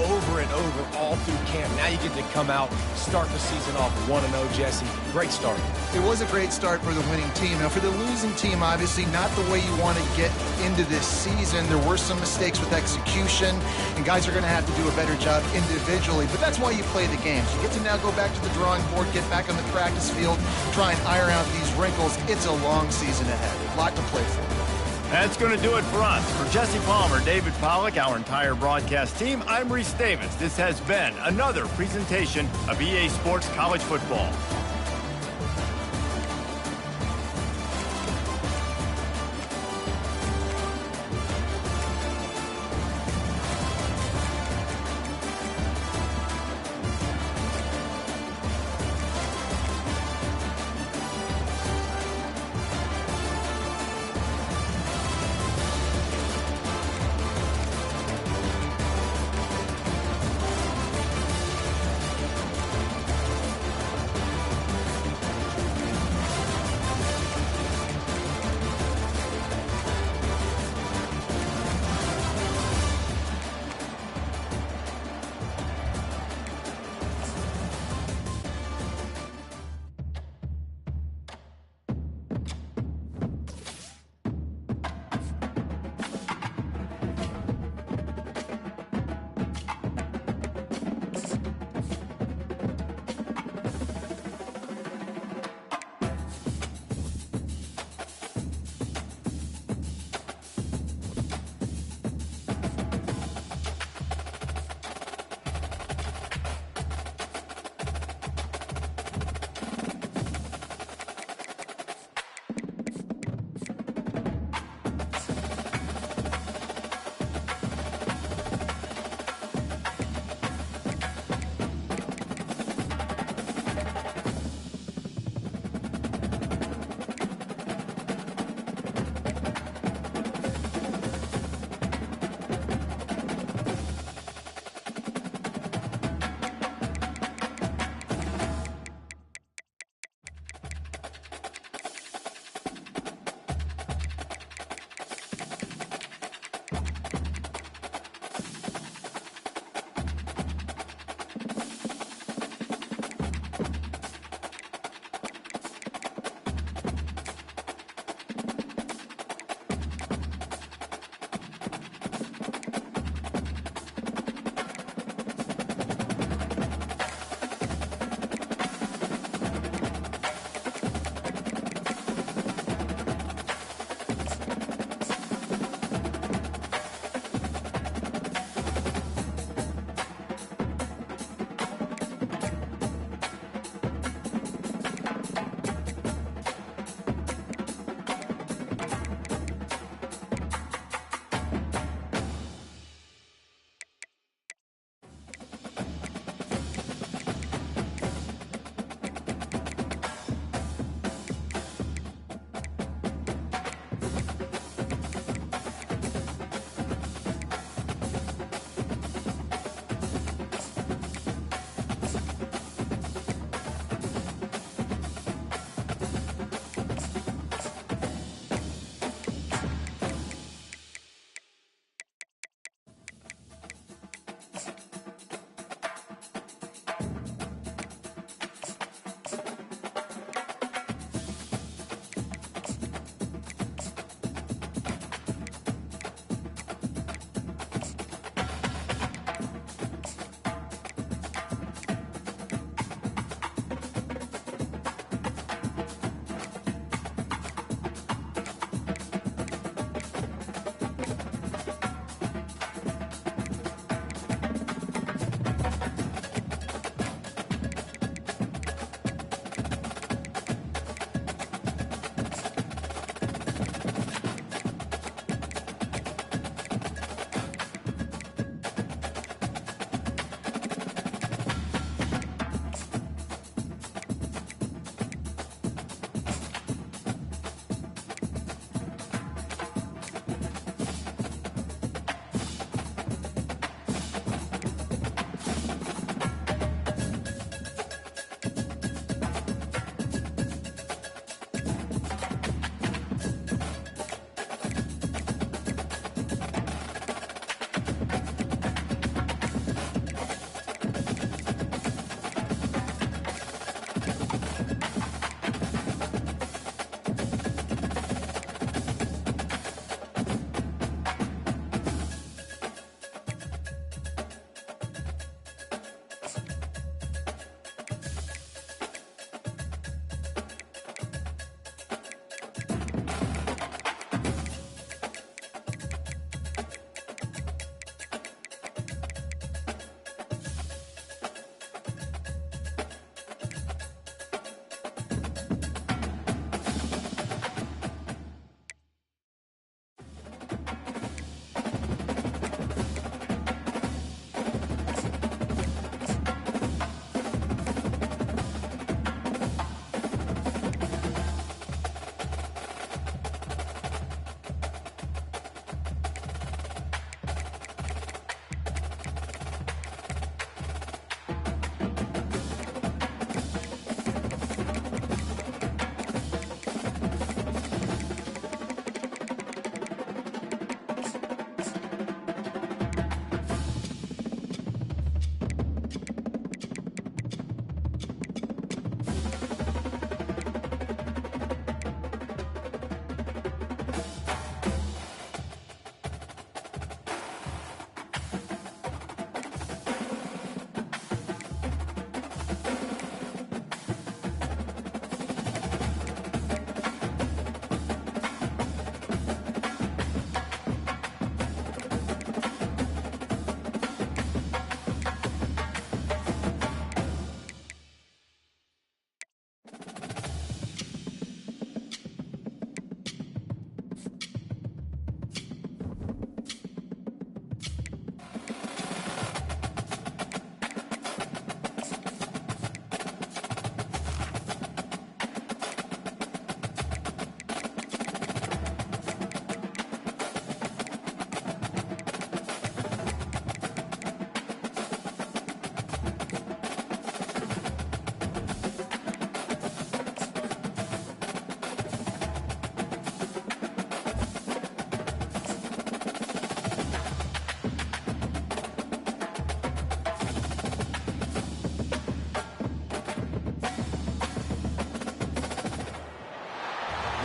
over and over all through camp. Now you get to come out, start the season off 1-0, Jesse. Great start. It was a great start for the winning team. Now, for the losing team, obviously not the way you want to get into this season. There were some mistakes with execution, and guys are going to have to do a better job individually. But that's why you play the games. You get to now go back to the drawing board, get back on the practice field, try and iron out these wrinkles. It's a long season ahead. A lot to play for. That's going to do it for us. For Jesse Palmer, David Pollack, our entire broadcast team, I'm Reese Davis. This has been another presentation of EA Sports College Football.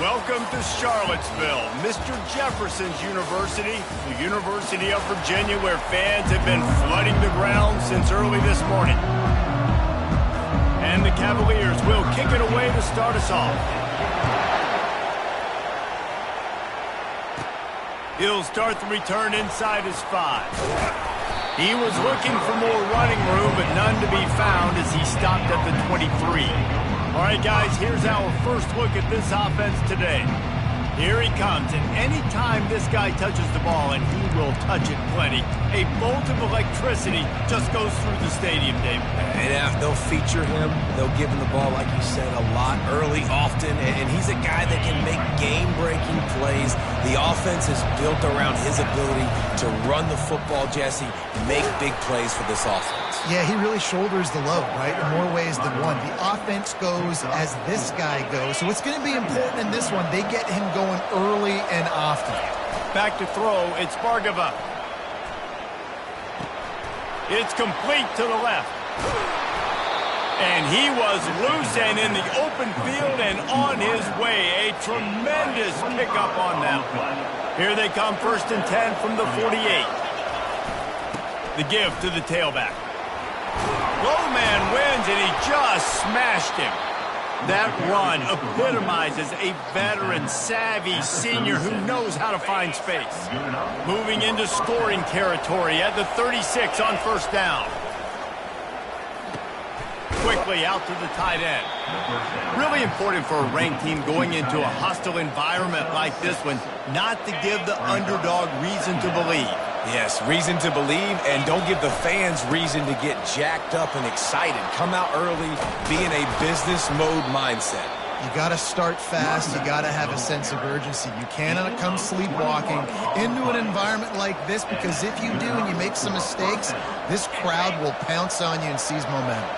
Welcome to Charlottesville, Mr. Jefferson's University, the University of Virginia, where fans have been flooding the ground since early this morning. And the Cavaliers will kick it away to start us off. He'll start the return inside his 5. He was looking for more running room, but none to be found as he stopped at the 23. All right, guys, here's our first look at this offense today. Here he comes, and any time this guy touches the ball, and he will touch it plenty, a bolt of electricity just goes through the stadium, Dave. And they'll feature him. They'll give him the ball, like you said, a lot, early, often, and he's a guy that can make game-breaking plays. The offense is built around his ability to run the football, Jesse, make big plays for this offense. Yeah, he really shoulders the load, right, in more ways than one. The offense goes as this guy goes, so it's going to be important in this one. They get him going early and often. Back to throw, it's Bargava. It's complete to the left. And he was loose and in the open field and on his way. A tremendous pickup on that one. Here they come, 1st and 10 from the 48. The give to the tailback. Low man wins, and he just smashed him. That run epitomizes a veteran, savvy senior who knows how to find space. Moving into scoring territory at the 36 on 1st down. Quickly out to the tight end. Really important for a ranked team going into a hostile environment like this one, not to give the underdog reason to believe. Yes, reason to believe, and don't give the fans reason to get jacked up and excited. Come out early, be in a business mode mindset. You got to start fast. You got to have a sense of urgency. You cannot come sleepwalking into an environment like this, because if you do and you make some mistakes, this crowd will pounce on you and seize momentum.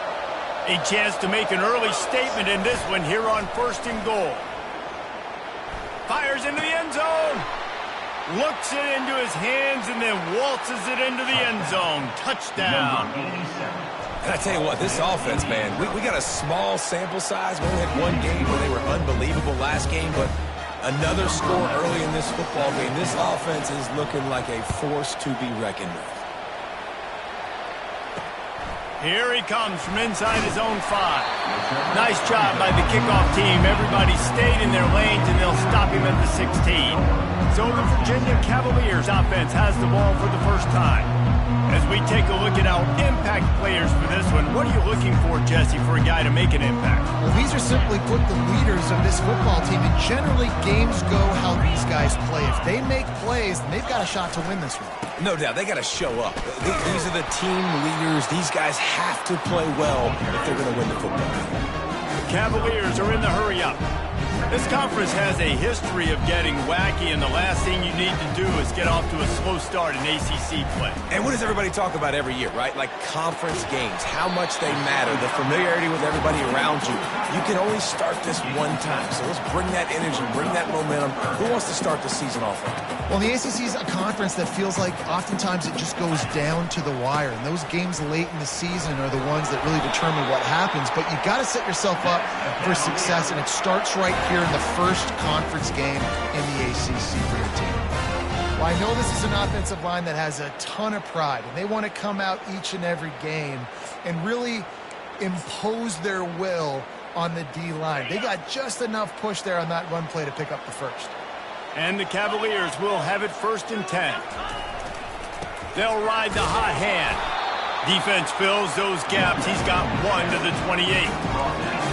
A chance to make an early statement in this one here on 1st and goal. Fires into the end zone. Looks it into his hands and then waltzes it into the end zone. Touchdown. And I tell you what, this offense, man, we got a small sample size. We only had one game where they were unbelievable last game, but another score early in this football game. This offense is looking like a force to be reckoned with. Here he comes from inside his own 5. Nice job by the kickoff team. Everybody stayed in their lanes, and they'll stop him at the 16. So the Virginia Cavaliers offense has the ball for the first time. As we take a look at our impact players for this one, what are you looking for, Jesse, for a guy to make an impact? Well, these are simply put the leaders of this football team, and generally games go how these guys play. If they make plays, then they've got a shot to win this one. No doubt, they got to show up. These are the team leaders. These guys have to play well if they're going to win the football game. The Cavaliers are in the hurry-up. This conference has a history of getting wacky, and the last thing you need to do is get off to a slow start in ACC play. And what does everybody talk about every year, right? Like conference games, how much they matter, the familiarity with everybody around you. You can only start this one time, so let's bring that energy, bring that momentum. Who wants to start the season off right? Well, the ACC is a conference that feels like oftentimes it just goes down to the wire, and those games late in the season are the ones that really determine what happens. But you got to set yourself up for success, and it starts right here in the first conference game in the ACC for your team. Well, I know this is an offensive line that has a ton of pride, and they want to come out each and every game and really impose their will on the D-line. They got just enough push there on that run play to pick up the first. And the Cavaliers will have it 1st and 10. They'll ride the hot hand. Defense fills those gaps. He's got 1 to the 28.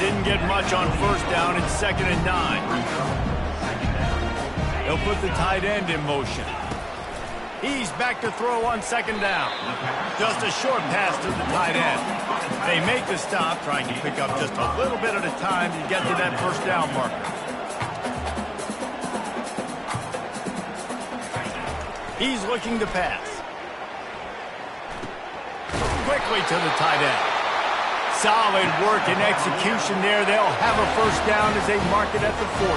Didn't get much on 1st down. It's 2nd and 9. They'll put the tight end in motion. He's back to throw on 2nd down. Just a short pass to the tight end. They make the stop, trying to pick up just a little bit at a time to get to that 1st down marker. He's looking to pass. Quickly to the tight end. Solid work and execution there. They'll have a 1st down as they mark it at the 40.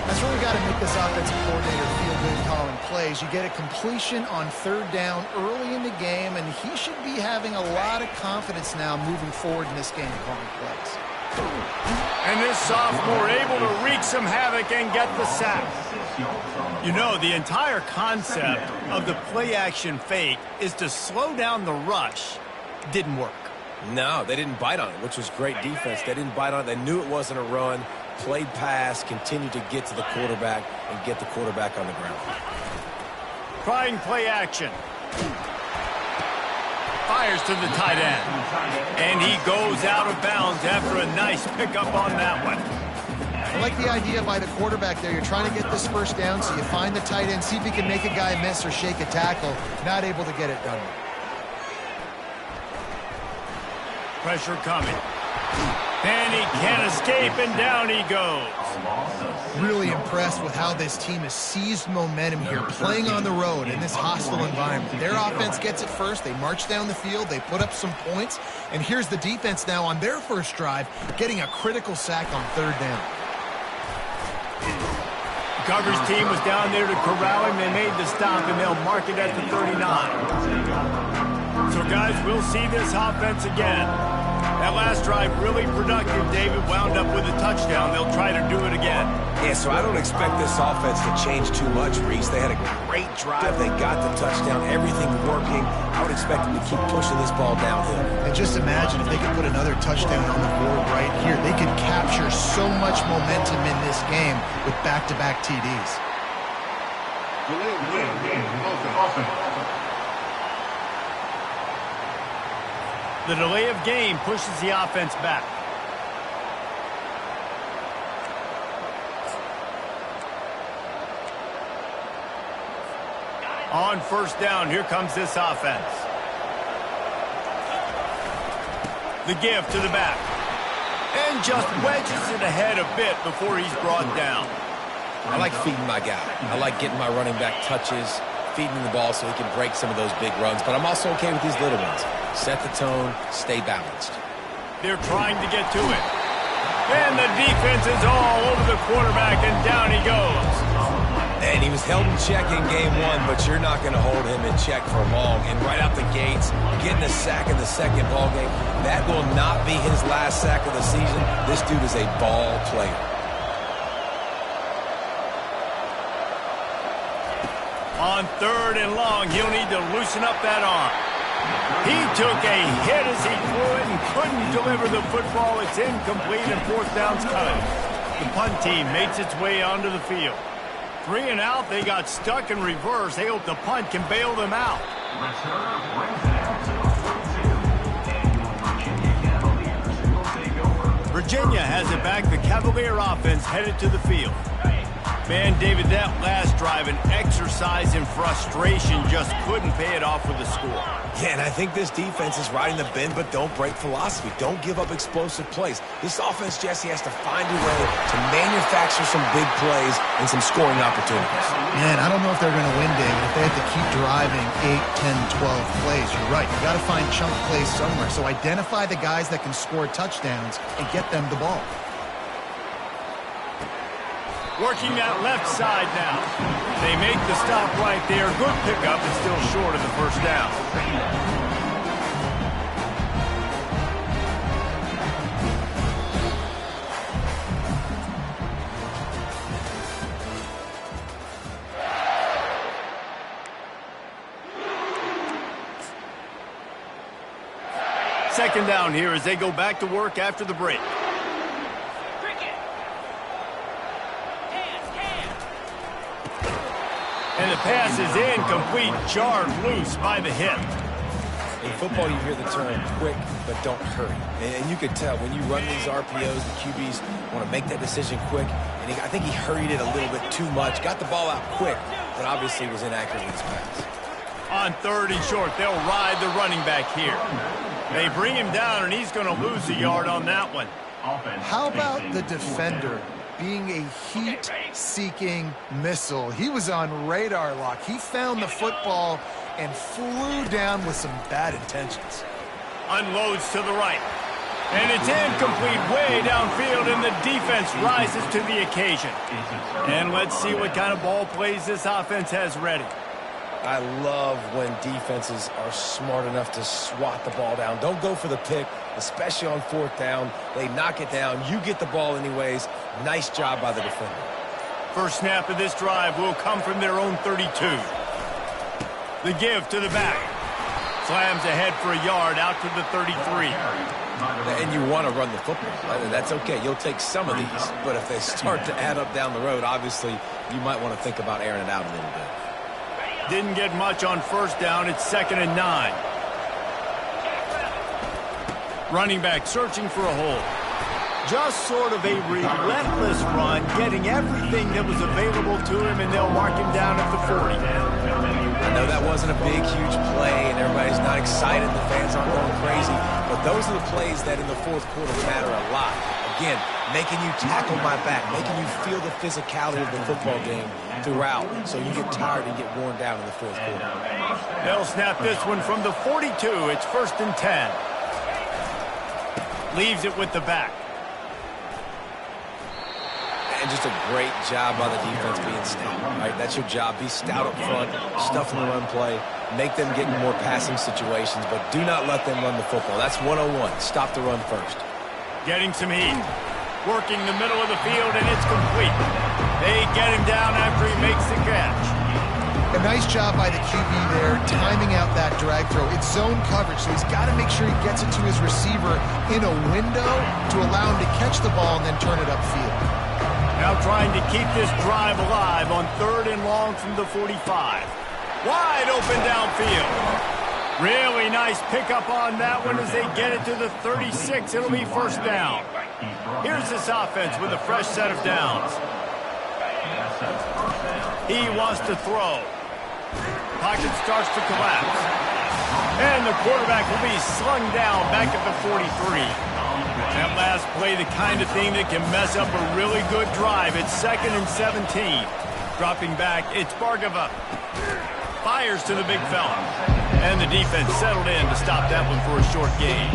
That's really got to make this offensive coordinator feel good calling plays. You get a completion on 3rd down early in the game, and he should be having a lot of confidence now moving forward in this game calling plays. And this sophomore able to wreak some havoc and get the sack. You know, the entire concept of the play-action fake is to slow down the rush. Didn't work. No, they didn't bite on it, which was great defense. They didn't bite on it. They knew it wasn't a run. Played pass, continued to get to the quarterback and get the quarterback on the ground. Trying play action. Fires to the tight end. And he goes out of bounds after a nice pickup on that one. I like the idea by the quarterback there. You're trying to get this first down, so you find the tight end, see if he can make a guy miss or shake a tackle. Not able to get it done. Pressure coming. And he can't escape, and down he goes. Really impressed with how this team has seized momentum here, playing on the road in this hostile environment. Their offense gets it first. They march down the field. They put up some points. And here's the defense now on their first drive, getting a critical sack on third down. The coverage team was down there to corral him. They made the stop, and they'll mark it at the 39. So, guys, we'll see this offense again. That last drive really productive. David wound up with a touchdown. They'll try to do it again. Yeah, so I don't expect this offense to change too much, Reese. They had a great drive. They got the touchdown. Everything working. I would expect them to keep pushing this ball downhill. And just imagine if they could put another touchdown on the board right here. They could capture so much momentum in this game with back-to-back TDs. The delay of game pushes the offense back. On first down, here comes this offense. The give to the back. And just wedges it ahead a bit before he's brought down. I like feeding my guy. I like getting my running back touches, feeding the ball so he can break some of those big runs. But I'm also okay with these little ones. Set the tone, stay balanced. They're trying to get to it. And the defense is all over the quarterback, and down he goes. And he was held in check in game one, but you're not going to hold him in check for long. And right out the gates, getting a sack in the second ball game, that will not be his last sack of the season. This dude is a ball player. On third and long, he'll need to loosen up that arm. He took a hit as he threw it and couldn't deliver the football. It's incomplete and fourth down's coming. The punt team makes its way onto the field. 3 and out, they got stuck in reverse. They hope the punt can bail them out. Virginia has it back. The Cavalier offense headed to the field. Man, David, that last drive, an exercise in frustration, just couldn't pay it off with the score. Yeah, and I think this defense is riding the bend but don't break philosophy. Don't give up explosive plays. This offense, Jesse, has to find a way to manufacture some big plays and some scoring opportunities. Man, I don't know if they're going to win, David, if they have to keep driving 8, 10, 12 plays. You're right. You got to find chunk plays somewhere. So identify the guys that can score touchdowns and get them the ball. Working that left side now. They make the stop right there. Good pickup, but still short of the first down. Second down here as they go back to work after the break. And the pass is incomplete, jarred loose by the hip. In football, you hear the term quick, but don't hurry. And you can tell when you run these RPOs, the QBs want to make that decision quick. And I think he hurried it a little bit too much. Got the ball out quick, but obviously was inaccurate in his pass. On third and short, they'll ride the running back here. They bring him down, and he's going to lose a yard on that one. How about the defender being a heat-seeking missile? He was on radar lock. He found the football and flew down with some bad intentions. Unloads to the right. And it's incomplete way downfield, and the defense rises to the occasion. And let's see what kind of ball plays this offense has ready. I love when defenses are smart enough to swat the ball down. Don't go for the pick, especially on 4th down. They knock it down. You get the ball anyways. Nice job by the defender. First snap of this drive will come from their own 32. The give to the back. Slams ahead for a yard out to the 33. And you want to run the football. That's okay. You'll take some of these. But if they start to add up down the road, obviously you might want to think about airing it out a little bit. Didn't get much on 1st down. It's 2nd and 9. Running back searching for a hole. Just sort of a relentless run, getting everything that was available to him, and they'll mark him down at the 40. I know that wasn't a big, huge play, and everybody's not excited. The fans aren't going crazy. But those are the plays that in the 4th quarter matter a lot. Again, making you tackle my back, making you feel the physicality of the football game throughout, so you get tired and get worn down in the 4th quarter. They'll snap this one from the 42. It's 1st and 10. Leaves it with the back. And just a great job by the defense being stout. Right? That's your job. Be stout up front, stuff in the run play, make them get in more passing situations, but do not let them run the football. That's 101. Stop the run first. Getting some heat. Working the middle of the field, and it's complete. They get him down after he makes the catch. A nice job by the QB there, timing out that drag throw. It's zone coverage, so he's got to make sure he gets it to his receiver in a window to allow him to catch the ball and then turn it upfield. Now trying to keep this drive alive on 3rd and long from the 45. Wide open downfield. Really nice pickup on that one as they get it to the 36. It'll be 1st down. Here's this offense with a fresh set of downs. He wants to throw. Pocket starts to collapse. And the quarterback will be slung down back at the 43. That last play, the kind of thing that can mess up a really good drive. It's 2nd and 17. Dropping back, it's Bargava. Fires to the big fella. And the defense settled in to stop that one for a short gain.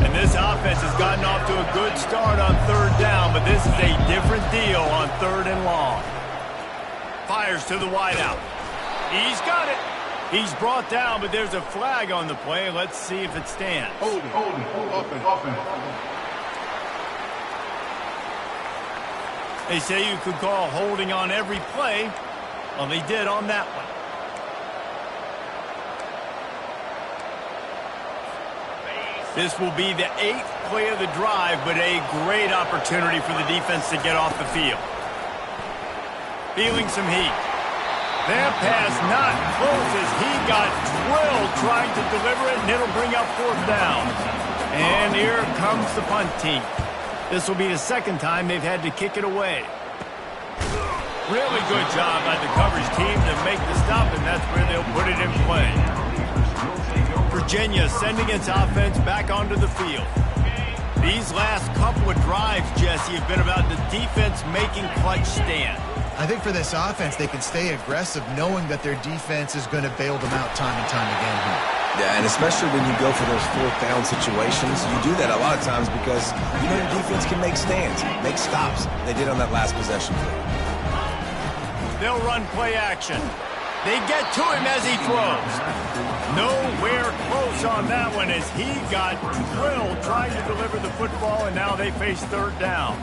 And this offense has gotten off to a good start on 3rd down, but this is a different deal on 3rd and long. Fires to the wideout. He's got it. He's brought down, but there's a flag on the play. Let's see if it stands. Hold, offense. They say you could call holding on every play. Well, they did on that one. This will be the 8th play of the drive, but a great opportunity for the defense to get off the field. Feeling some heat. That pass not close as he got drilled trying to deliver it, and it'll bring up 4th down. And here comes the punt team. This will be the 2nd time they've had to kick it away. Really good job by the coverage team to make the stop, and that's where they'll put it in play. Virginia sending its offense back onto the field. These last couple of drives, Jesse, have been about the defense making clutch stand. I think for this offense, they can stay aggressive knowing that their defense is going to bail them out time and time again here. Yeah, and especially when you go for those 4th down situations, you do that a lot of times because you know your defense can make stands, make stops. They did on that last possession. They'll run play action. They get to him as he throws. Nowhere close on that one as he got drilled trying to deliver the football, and now they face 3rd down.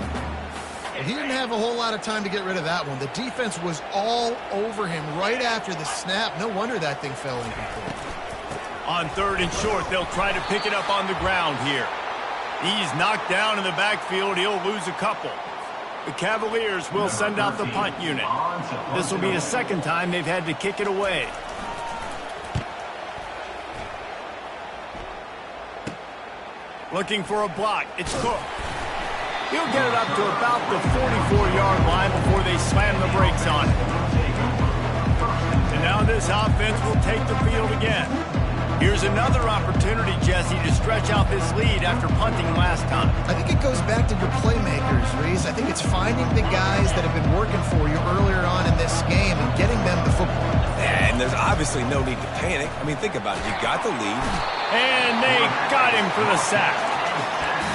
He didn't have a whole lot of time to get rid of that one. The defense was all over him right after the snap. No wonder that thing fell incomplete. On 3rd and short, they'll try to pick it up on the ground here. He's knocked down in the backfield. He'll lose a couple. The Cavaliers will send out the punt unit. This will be the 2nd time they've had to kick it away. Looking for a block. It's Cook. He'll get it up to about the 44-yard line before they slam the brakes on it. And now this offense will take the field again. Here's another opportunity, Jesse, to stretch out this lead after punting last time. I think it goes back to your playmakers, Reese. I think it's finding the guys that have been working for you earlier on in this game and getting them the football. And there's obviously no need to panic. I mean, think about it. You got the lead. And they got him for the sack.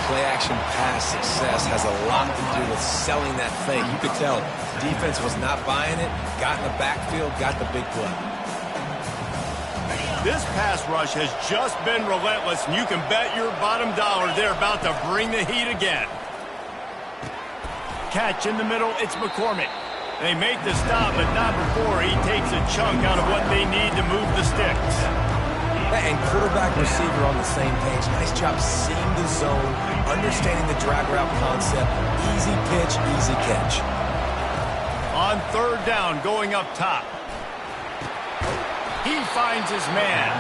Play-action pass success has a lot to do with selling that fake. You could tell defense was not buying it, got in the backfield, got the big play. This pass rush has just been relentless, and you can bet your bottom dollar they're about to bring the heat again. Catch in the middle, it's McCormick. They make the stop, but not before he takes a chunk out of what they need to move the sticks. And quarterback receiver on the same page. Nice job seeing the zone, understanding the drag route concept. Easy pitch, easy catch. On third down, going up top. He finds his man,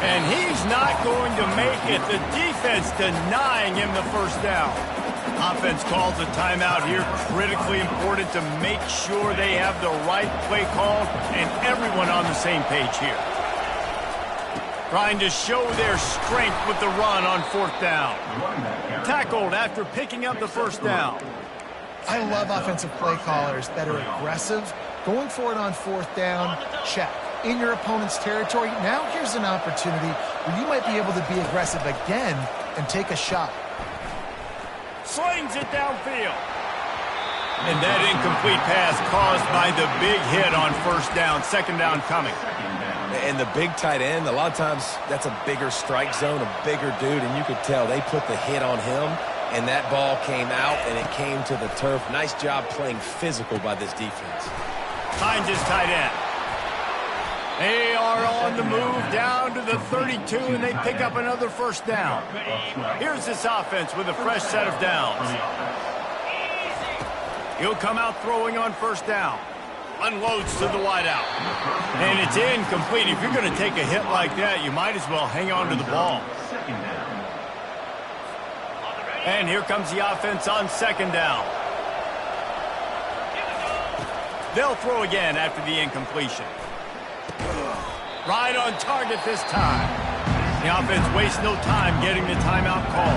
and he's not going to make it. The defense denying him the first down. Offense calls a timeout here. Critically important to make sure they have the right play call and everyone on the same page here. Trying to show their strength with the run on fourth down. Tackled after picking up the first down. I love offensive play callers that are aggressive. Going for it on fourth down, check. In your opponent's territory, now here's an opportunity where you might be able to be aggressive again and take a shot. Slings it downfield. And that incomplete pass caused by the big hit on first down. Second down coming. And the big tight end, a lot of times that's a bigger strike zone, a bigger dude, and you could tell they put the hit on him, and that ball came out, and it came to the turf. Nice job playing physical by this defense. Finds his tight end. They are on the move down to the 32, and they pick up another first down. Here's this offense with a fresh set of downs. He'll come out throwing on first down. Unloads to the wideout. And it's incomplete. If you're going to take a hit like that, you might as well hang on to the ball. And here comes the offense on second down. They'll throw again after the incompletion. Right on target this time. The offense wastes no time getting the timeout call.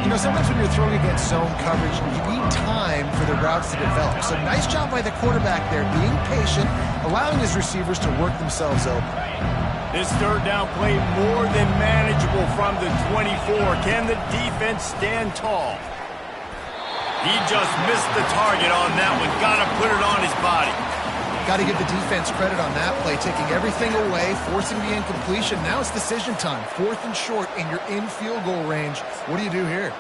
You know, sometimes when you're throwing against zone coverage, you need time for the routes to develop. So nice job by the quarterback there, being patient, allowing his receivers to work themselves open. This third down play more than manageable from the 24. Can the defense stand tall? He just missed the target on that one. Got to put it on his body. Got to give the defense credit on that play, taking everything away, forcing the incompletion. Now it's decision time. Fourth and short, and you're in field goal range. What do you do here?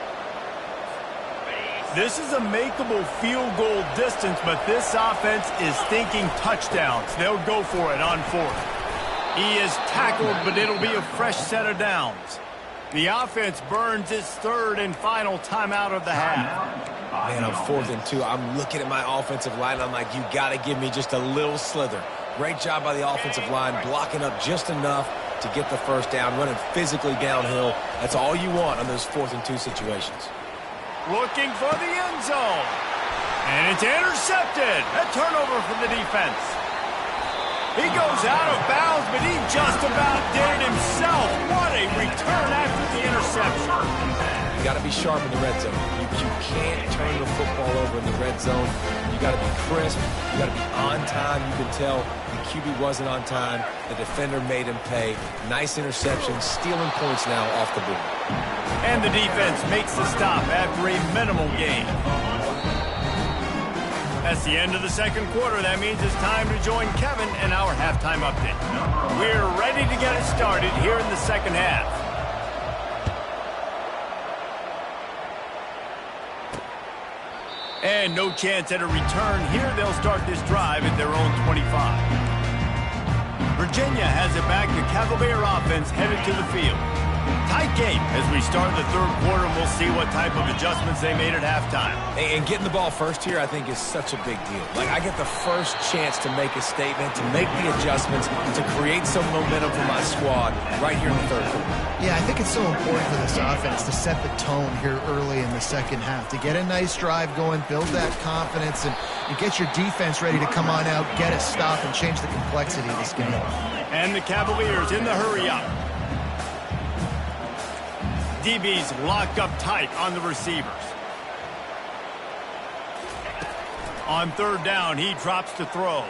This is a makeable field goal distance, but this offense is thinking touchdowns. They'll go for it on fourth. He is tackled, but it'll be a fresh set of downs. The offense burns its third and final timeout of the half. Man, on 4th and 2, I'm looking at my offensive line. I'm like, you got to give me just a little slither. Great job by the offensive line, blocking up just enough to get the first down, running physically downhill. That's all you want on those 4th and 2 situations. Looking for the end zone. And it's intercepted. A turnover for the defense. He goes out of bounds, but he just about did it himself. What a return after the interception. You got to be sharp in the red zone. You can't turn the football over in the red zone. You got to be crisp. You got to be on time. You can tell the QB wasn't on time. The defender made him pay. Nice interception, stealing points now off the board. And the defense makes the stop after a minimal gain. That's the end of the second quarter. That means it's time to join Kevin in our halftime update. We're ready to get it started here in the second half. And no chance at a return here. They'll start this drive at their own 25. Virginia has it back. The Cavalier offense headed to the field. Tight game as we start the third quarter, and we'll see what type of adjustments they made at halftime. And getting the ball first here, I think, is such a big deal. Like, I get the first chance to make a statement, to make the adjustments, to create some momentum for my squad right here in the third quarter. Yeah, I think it's so important for this offense to set the tone here early in the second half, to get a nice drive going, build that confidence, and get your defense ready to come on out, get a stop, and change the complexity of this game. And the Cavaliers in the hurry-up. DBs locked up tight on the receivers. On third down, he drops to throw.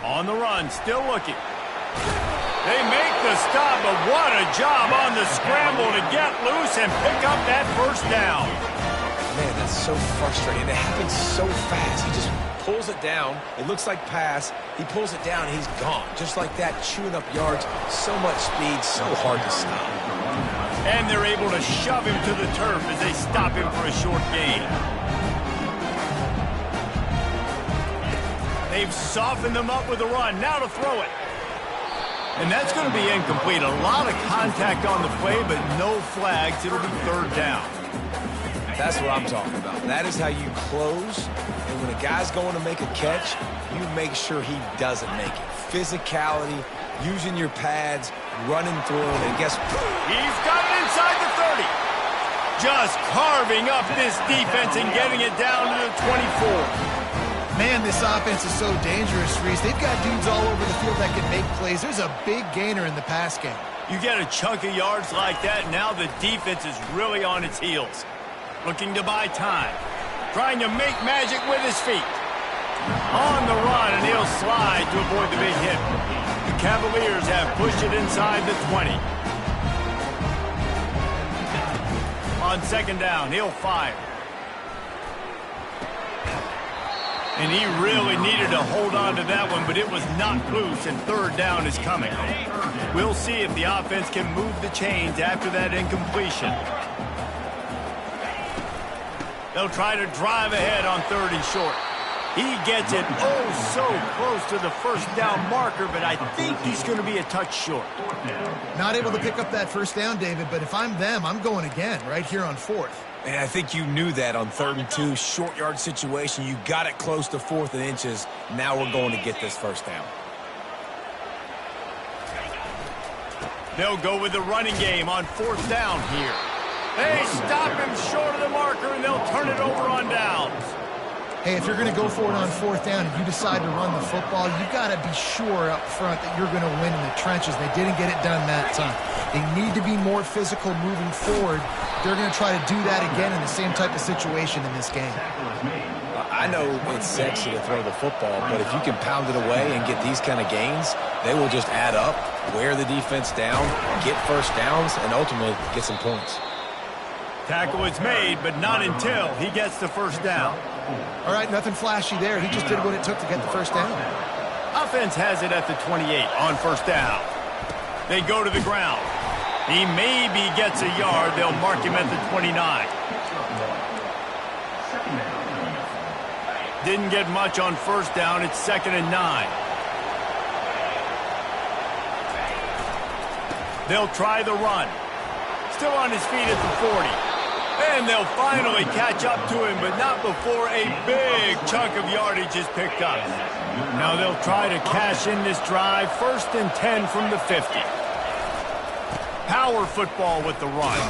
On the run, still looking. They make the stop, but what a job on the scramble to get loose and pick up that first down. Man, that's so frustrating. It happens so fast. pulls it down. It looks like pass. He pulls it down, and he's gone. Just like that, chewing up yards. So much speed, so hard to stop. And they're able to shove him to the turf as they stop him for a short gain. They've softened them up with a run. Now to throw it. And that's going to be incomplete. A lot of contact on the play, but no flags. It'll be third down. That's what I'm talking about. That is how you close. And when a guy's going to make a catch, you make sure he doesn't make it. Physicality, using your pads, running through, and guess what? He's got it inside the 30. Just carving up this defense and getting it down to the 24. Man, this offense is so dangerous, Reese. They've got dudes all over the field that can make plays. There's a big gainer in the pass game. You get a chunk of yards like that, now the defense is really on its heels. Looking to buy time. Trying to make magic with his feet. On the run, and he'll slide to avoid the big hit. The Cavaliers have pushed it inside the 20. On second down, he'll fire. And he really needed to hold on to that one, but it was knocked loose, and third down is coming. We'll see if the offense can move the chains after that incompletion. They'll try to drive ahead on third and short. He gets it so close to the first down marker, but I think he's going to be a touch short. Not able to pick up that first down, David, but if I'm them, I'm going again right here on fourth. And I think you knew that on 3rd and 2, short yard situation. You got it close to 4th and inches. Now we're going to get this first down. They'll go with the running game on 4th down here. They stop him short of the marker, and they'll turn it over on downs. Hey, if you're going to go for it on 4th down and you decide to run the football, you've got to be sure up front that you're going to win in the trenches. They didn't get it done that time. They need to be more physical moving forward. They're going to try to do that again in the same type of situation in this game. I know it's sexy to throw the football, but if you can pound it away and get these kind of gains, they will just add up, wear the defense down, get first downs, and ultimately get some points. Tackle is made, but not until he gets the first down. All right, nothing flashy there. He just did what it took to get the first down. Offense has it at the 28 on first down. They go to the ground. He maybe gets a yard. They'll mark him at the 29. Didn't get much on first down. It's 2nd and 9. They'll try the run. Still on his feet at the 40. And they'll finally catch up to him, but not before a big chunk of yardage is picked up. Now they'll try to cash in this drive. 1st and 10 from the 50. Power football with the run.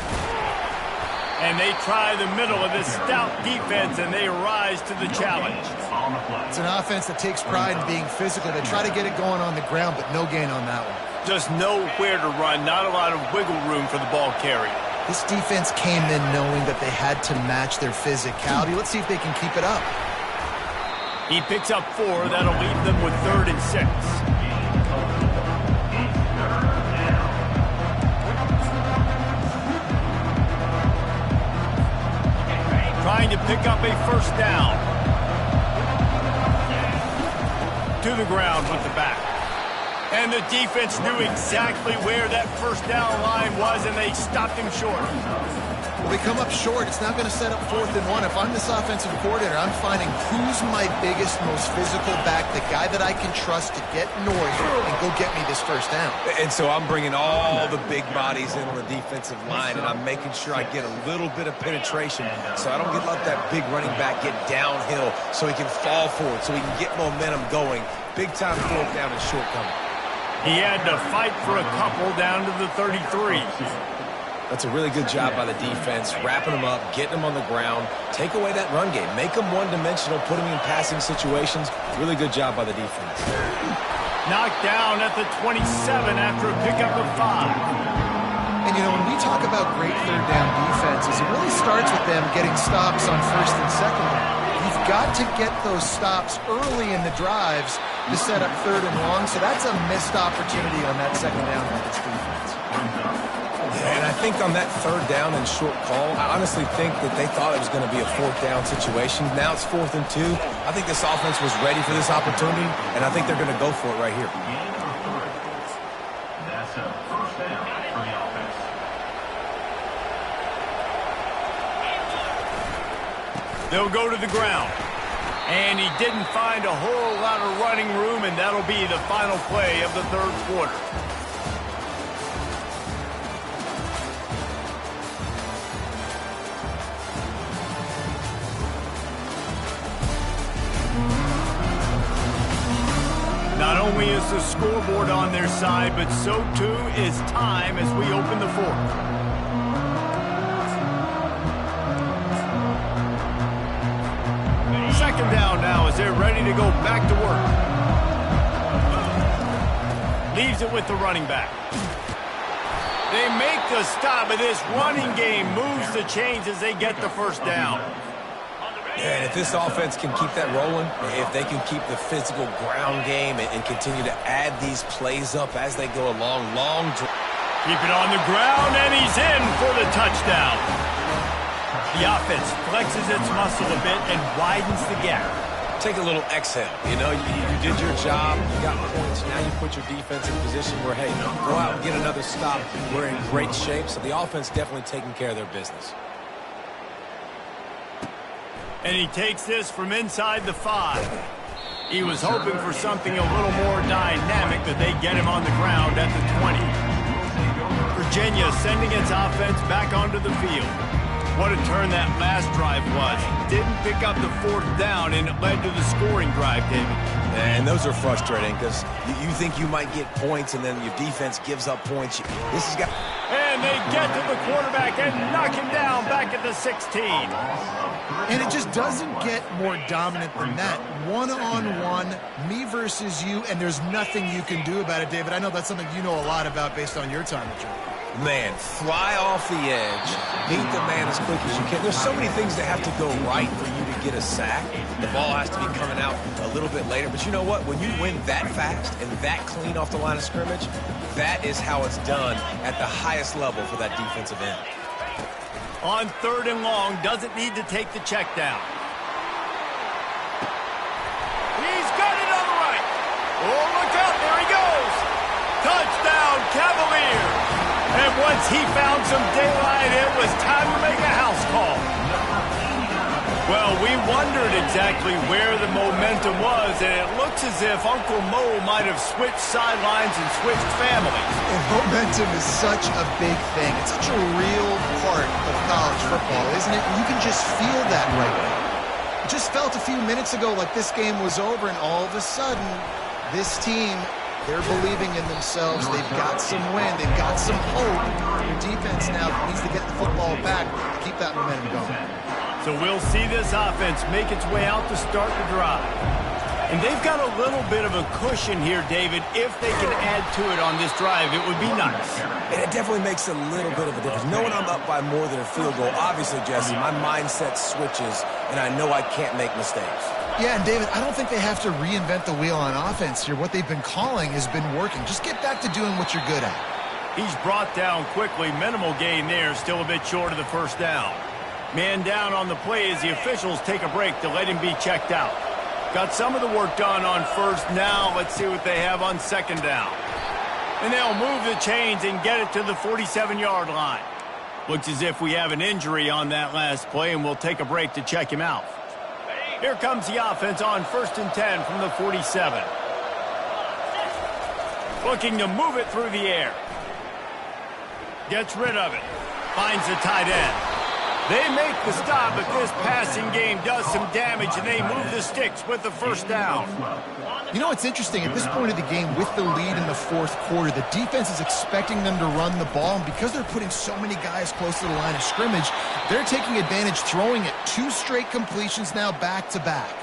And they try the middle of this stout defense, and they rise to the challenge. It's an offense that takes pride in being physical. They try to get it going on the ground, but no gain on that one. Just nowhere to run, not a lot of wiggle room for the ball carrier. This defense came in knowing that they had to match their physicality. Let's see if they can keep it up. He picks up 4. That'll leave them with 3rd and 6. Trying to pick up a first down. To the ground with the back. And the defense knew exactly where that first down line was, and they stopped him short. Well, they come up short. It's not going to set up 4th and 1. If I'm this offensive coordinator, I'm finding who's my biggest, most physical back, the guy that I can trust to get north and go get me this first down. And so I'm bringing all the big bodies in on the defensive line, and I'm making sure I get a little bit of penetration so I don't let that big running back get downhill so he can fall forward, so he can get momentum going. Big-time 4th down and short coming. He had to fight for a couple down to the 33. That's a really good job by the defense, wrapping them up, getting them on the ground. Take away that run game. Make them one-dimensional, put them in passing situations. Really good job by the defense. Knocked down at the 27 after a pickup of 5. And, you know, when we talk about great third down defenses, it really starts with them getting stops on 1st and 2nd down. You've got to get those stops early in the drives to set up 3rd and long, so that's a missed opportunity on that 2nd down by this defense. And I think on that third down and short call, I honestly think that they thought it was going to be a fourth down situation. Now it's 4th and 2. I think this offense was ready for this opportunity, and I think they're going to go for it right here. That's a first down for the offense. They'll go to the ground. And he didn't find a whole lot of running room, and that'll be the final play of the third quarter. Not only is the scoreboard on their side, but so too is time as we open the fourth. Second down now as they're ready to go back to work. Leaves it with the running back. They make the stop, but this running game moves the chains as they get the first down. And if this offense can keep that rolling, if they can keep the physical ground game and continue to add these plays up as they go along, Keep it on the ground, and he's in for the touchdown. The offense flexes its muscle a bit and widens the gap. Take a little exhale. You know, you did your job. You got points. Now you put your defense in position where, hey, go out and get another stop. We're in great shape. So the offense definitely taking care of their business. And he takes this from inside the 5. He was hoping for something a little more dynamic, but they get him on the ground at the 20. Virginia sending its offense back onto the field. What a turn that last drive was. Didn't pick up the 4th down, and it led to the scoring drive, David. And those are frustrating because you think you might get points, and then your defense gives up points. This has got... And they get to the quarterback and knock him down back at the 16. And it just doesn't get more dominant than that. One-on-one, me versus you, and there's nothing you can do about it, David. I know that's something you know a lot about based on your time at Georgia. Man, fly off the edge, beat the man as quick as you can. There's so many things that have to go right for you to get a sack. The ball has to be coming out a little bit later. But you know what? When you win that fast and that clean off the line of scrimmage, that is how it's done at the highest level for that defensive end. On 3rd and long, doesn't need to take the check down. He's got it on the right. Oh, look out, there he goes. Touchdown, Cavaliers. And once he found some daylight, it was time to make a house call. Well, we wondered exactly where the momentum was, and it looks as if Uncle Mo might have switched sidelines and switched families. And momentum is such a big thing. It's such a real part of college football, isn't it? You can just feel that right now. It just felt a few minutes ago like this game was over, and all of a sudden, this team... they're believing in themselves. They've got some wind. They've got some hope. Their defense now needs to get the football back to keep that momentum going. So we'll see this offense make its way out to start the drive. And they've got a little bit of a cushion here, David. If they can add to it on this drive, it would be nice. And it definitely makes a little bit of a difference. Knowing I'm up by more than a field goal, obviously, Jesse, my mindset switches, and I know I can't make mistakes. Yeah, and David, I don't think they have to reinvent the wheel on offense here. What they've been calling has been working. Just get back to doing what you're good at. He's brought down quickly. Minimal gain there. Still a bit short of the first down. Man down on the play as the officials take a break to let him be checked out. Got some of the work done on first. Now let's see what they have on second down. And they'll move the chains and get it to the 47-yard line. Looks as if we have an injury on that last play, and we'll take a break to check him out. Here comes the offense on 1st and 10 from the 47. Looking to move it through the air. Gets rid of it. Finds the tight end. They make the stop, but this passing game does some damage, and they move the sticks with the first down. You know what's interesting? At this point of the game, with the lead in the 4th quarter, the defense is expecting them to run the ball, and because they're putting so many guys close to the line of scrimmage, they're taking advantage, throwing it 2 straight completions now back-to-back.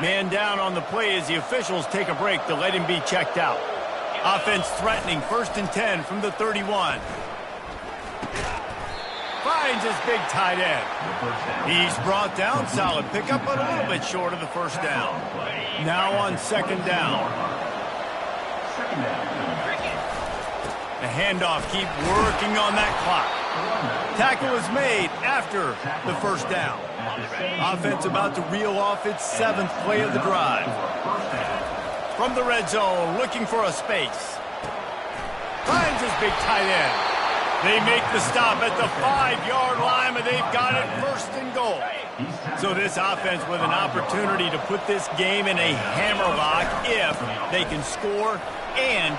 Man down on the play as the officials take a break to let him be checked out. Offense threatening, 1st and 10 from the 31. Finds his big tight end. He's brought down, solid pickup, but a little bit short of the first down. Now on second down. The handoff, keep working on that clock. Tackle is made after the first down. Offense about to reel off its 7th play of the drive. From the red zone, looking for a space. Finds his big tight end. They make the stop at the 5-yard line, and they've got it 1st and goal. So this offense with an opportunity to put this game in a hammerlock if they can score, and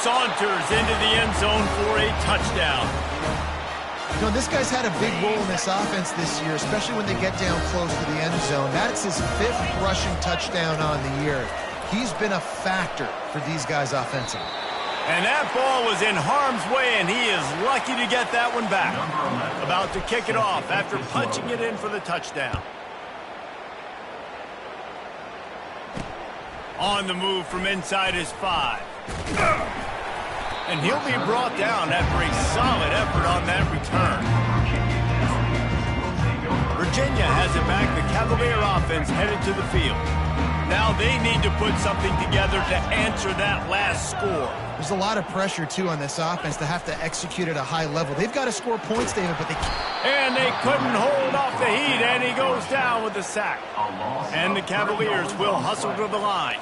saunters into the end zone for a touchdown. You know, this guy's had a big role in this offense this year, especially when they get down close to the end zone. That's his 5th rushing touchdown on the year. He's been a factor for these guys offensively. And that ball was in harm's way, and he is lucky to get that one back. About to kick it off after punching it in for the touchdown. On the move from inside his 5. And he'll be brought down after a solid effort on that return. Virginia has it back. The Cavalier offense headed to the field. Now they need to put something together to answer that last score. There's a lot of pressure, too, on this offense to have to execute at a high level. They've got to score points, David, but they can't. And they couldn't hold off the heat, and he goes down with the sack. And the Cavaliers will hustle to the line.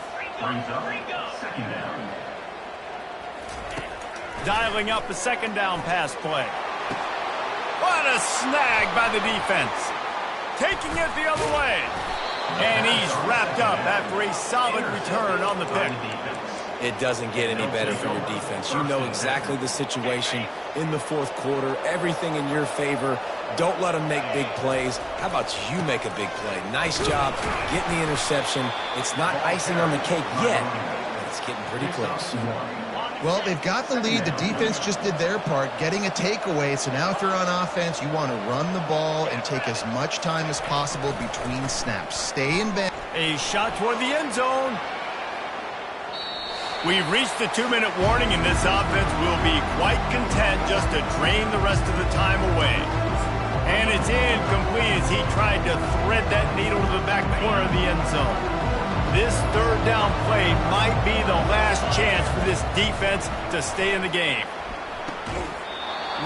Dialing up a 2nd down pass play. What a snag by the defense. Taking it the other way. And he's wrapped up after a solid return on the pick. It doesn't get any better for your defense. You know exactly the situation in the 4th quarter. Everything in your favor. Don't let them make big plays. How about you make a big play? Nice job getting the interception. It's not icing on the cake yet, but it's getting pretty close. Well, they've got the lead. The defense just did their part, getting a takeaway. So now if they're on offense, you want to run the ball and take as much time as possible between snaps. Stay in bed. A shot toward the end zone. We've reached the 2-minute warning, and this offense will be quite content just to drain the rest of the time away. And it's incomplete as he tried to thread that needle to the back corner of the end zone. This 3rd down play might be the last chance for this defense to stay in the game.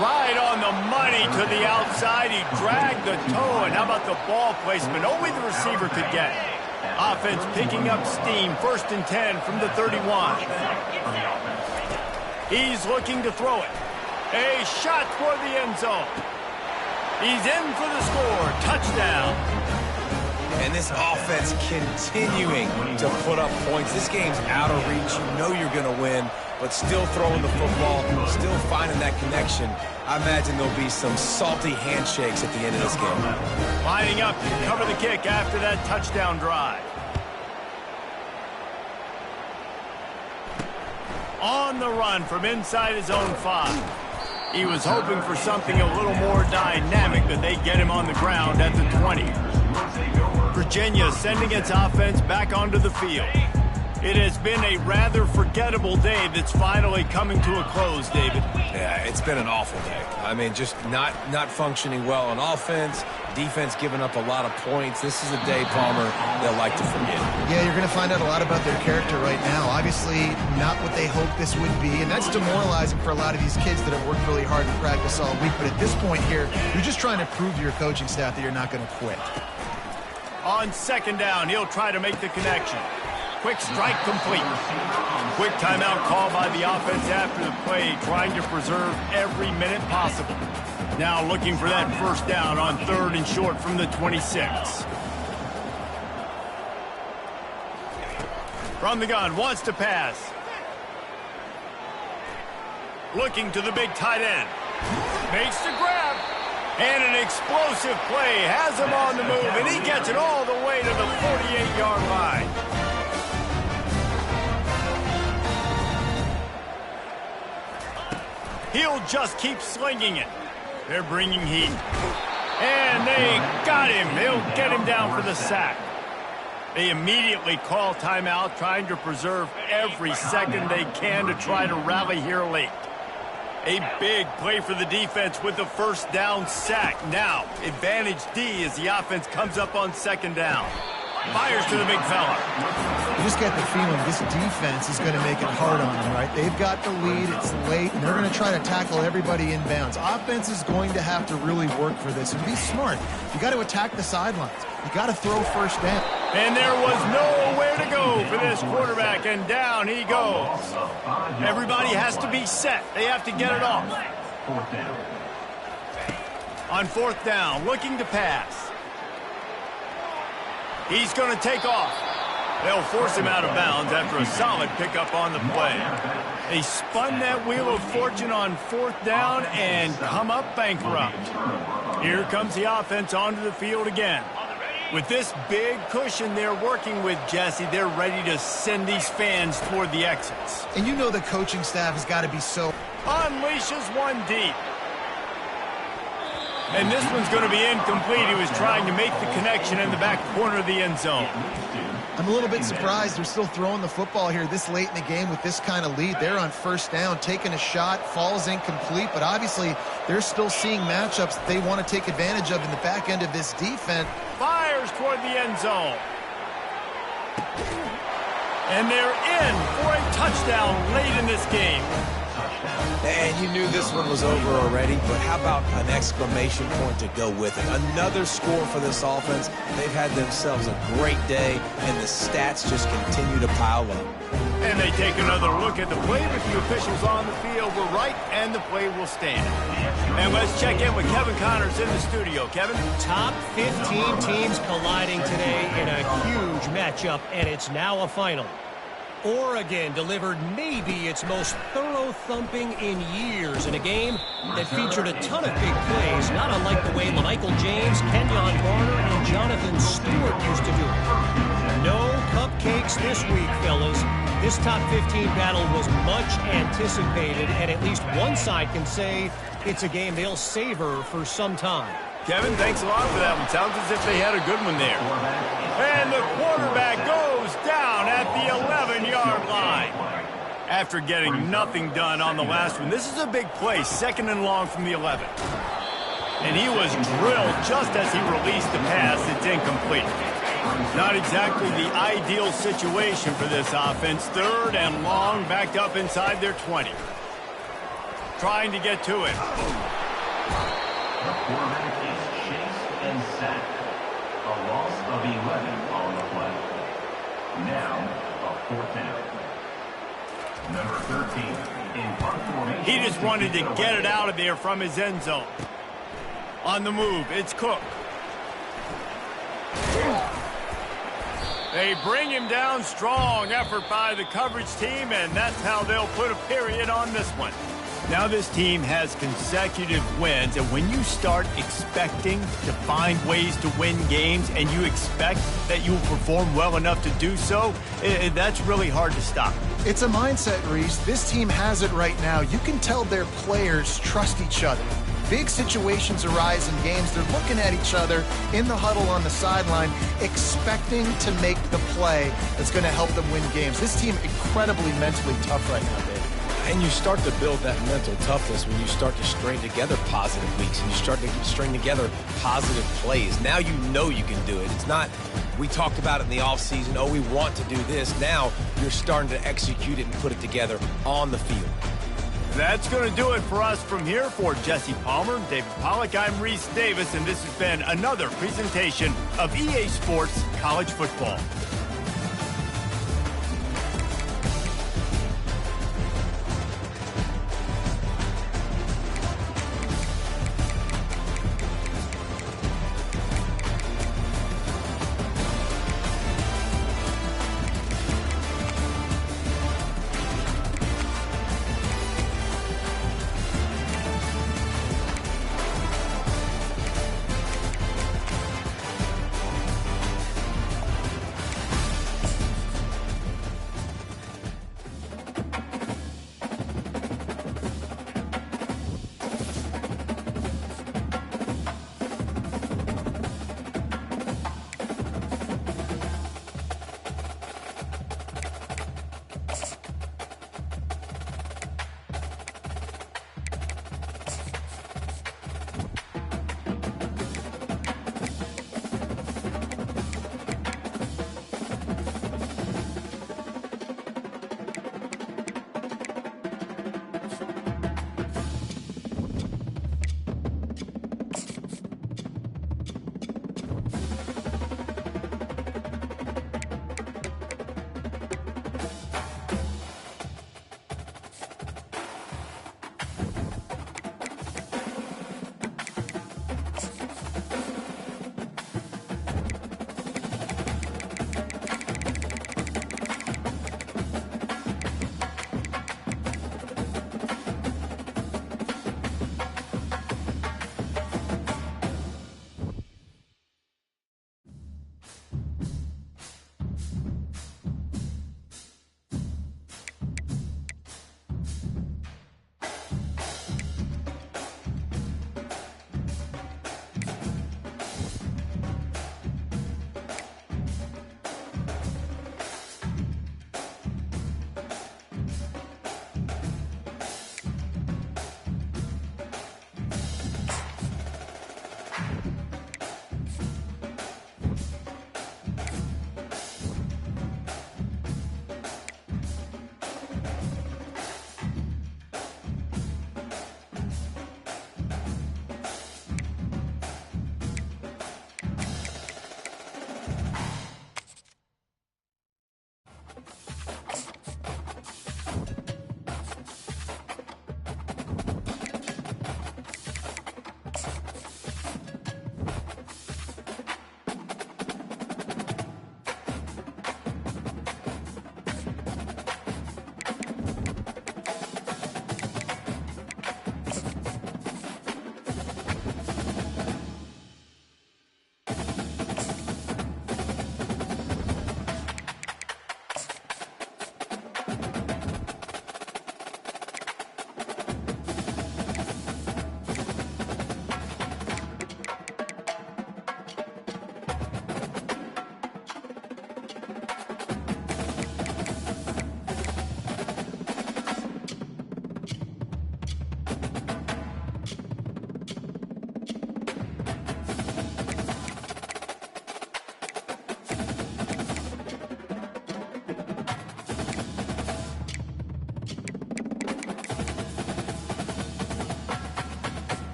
Right on the money to the outside. He dragged the toe, and how about the ball placement? Only the receiver could get it. Offense picking up steam. 1st and 10 from the 31. He's looking to throw it. A shot toward the end zone. He's in for the score. Touchdown. And this offense continuing to put up points. This game's out of reach. You know you're going to win, but still throwing the football, still finding that connection. I imagine there'll be some salty handshakes at the end of this game. Lining up to cover the kick after that touchdown drive. On the run from inside his own 5. He was hoping for something a little more dynamic, but they get him on the ground at the 20. Virginia sending its offense back onto the field. It has been a rather forgettable day that's finally coming to a close, David. Yeah, it's been an awful day. I mean, just not functioning well on offense, defense giving up a lot of points. This is a day, Palmer, they'll like to forget. Yeah, you're going to find out a lot about their character right now. Obviously, not what they hoped this would be, and that's demoralizing for a lot of these kids that have worked really hard in practice all week. But at this point here, you're just trying to prove to your coaching staff that you're not going to quit. On 2nd down, he'll try to make the connection. Quick strike complete. Quick timeout call by the offense after the play, trying to preserve every minute possible. Now looking for that 1st down on 3rd and short from the 26. From the gun, wants to pass. Looking to the big tight end. Makes the grab. And an explosive play has him on the move, and he gets it all the way to the 48-yard line. He'll just keep slinging it. They're bringing heat. And they got him. They'll get him down for the sack. They immediately call timeout, trying to preserve every second they can to try to rally here late. A big play for the defense with the 1st down sack. Now, advantage D as the offense comes up on 2nd down. Fires to the big fella. just get the feeling this defense is going to make it hard on them, right? They've got the lead, it's late, and they're going to try to tackle everybody inbounds. Offense is going to have to really work for this and be smart. You got to attack the sidelines. You got to throw first down. And there was nowhere to go for this quarterback, and down he goes. Everybody has to be set. They have to get it off. Fourth down. On fourth down, looking to pass. He's going to take off. They'll force him out of bounds after a solid pickup on the play. They spun that wheel of fortune on fourth down and come up bankrupt. Here comes the offense onto the field again. With this big cushion they're working with, Jesse, they're ready to send these fans toward the exits. And you know the coaching staff has got to be so... Unleashes one deep. And this one's going to be incomplete. He was trying to make the connection in the back corner of the end zone. I'm a little bit surprised they're still throwing the football here this late in the game with this kind of lead. They're on first down, taking a shot, falls incomplete, but obviously they're still seeing matchups that they want to take advantage of in the back end of this defense. Fires toward the end zone. And they're in for a touchdown late in this game. And you knew this one was over already, but how about an exclamation point to go with it? Another score for this offense. They've had themselves a great day, and the stats just continue to pile up. And they take another look at the play, but the officials on the field were right, and the play will stand. And let's check in with Kevin Connors in the studio. Kevin? Top 15 teams colliding today in a huge matchup, and it's now a final. Oregon delivered maybe its most thorough thumping in years in a game that featured a ton of big plays, not unlike the way LaMichael James, Kenyon Barner, and Jonathan Stewart used to do it. No cupcakes this week, fellas. This top 15 battle was much anticipated, and at least one side can say it's a game they'll savor for some time. Kevin, thanks a lot for that one. Sounds as if they had a good one there. And the quarterback goes down at the 11-yard line. After getting nothing done on the last one, this is a big play, second and long from the 11. And he was drilled just as he released the pass. It's incomplete. Not exactly the ideal situation for this offense. Third and long, backed up inside their 20. Trying to get to it. The quarterback is chased and sacked. A loss of 11 on the play. Now, a fourth down. Number 13 in punt formation. He just wanted to get it out of there from his end zone. On the move, it's Cook. They bring him down. Strong effort by the coverage team, and that's how they'll put a period on this one. Now this team has consecutive wins, and when you start expecting to find ways to win games and you expect that you will perform well enough to do so, that's really hard to stop. It's a mindset, Reese. This team has it right now. You can tell their players trust each other. Big situations arise in games. They're looking at each other in the huddle on the sideline, expecting to make the play that's going to help them win games. This team incredibly mentally tough right now, Dave. And you start to build that mental toughness when you start to string together positive weeks and you start to string together positive plays. Now you know you can do it. It's not, we talked about it in the offseason, oh, we want to do this. Now you're starting to execute it and put it together on the field. That's going to do it for us from here. For Jesse Palmer, David Pollack, I'm Reese Davis, and this has been another presentation of EA Sports College Football.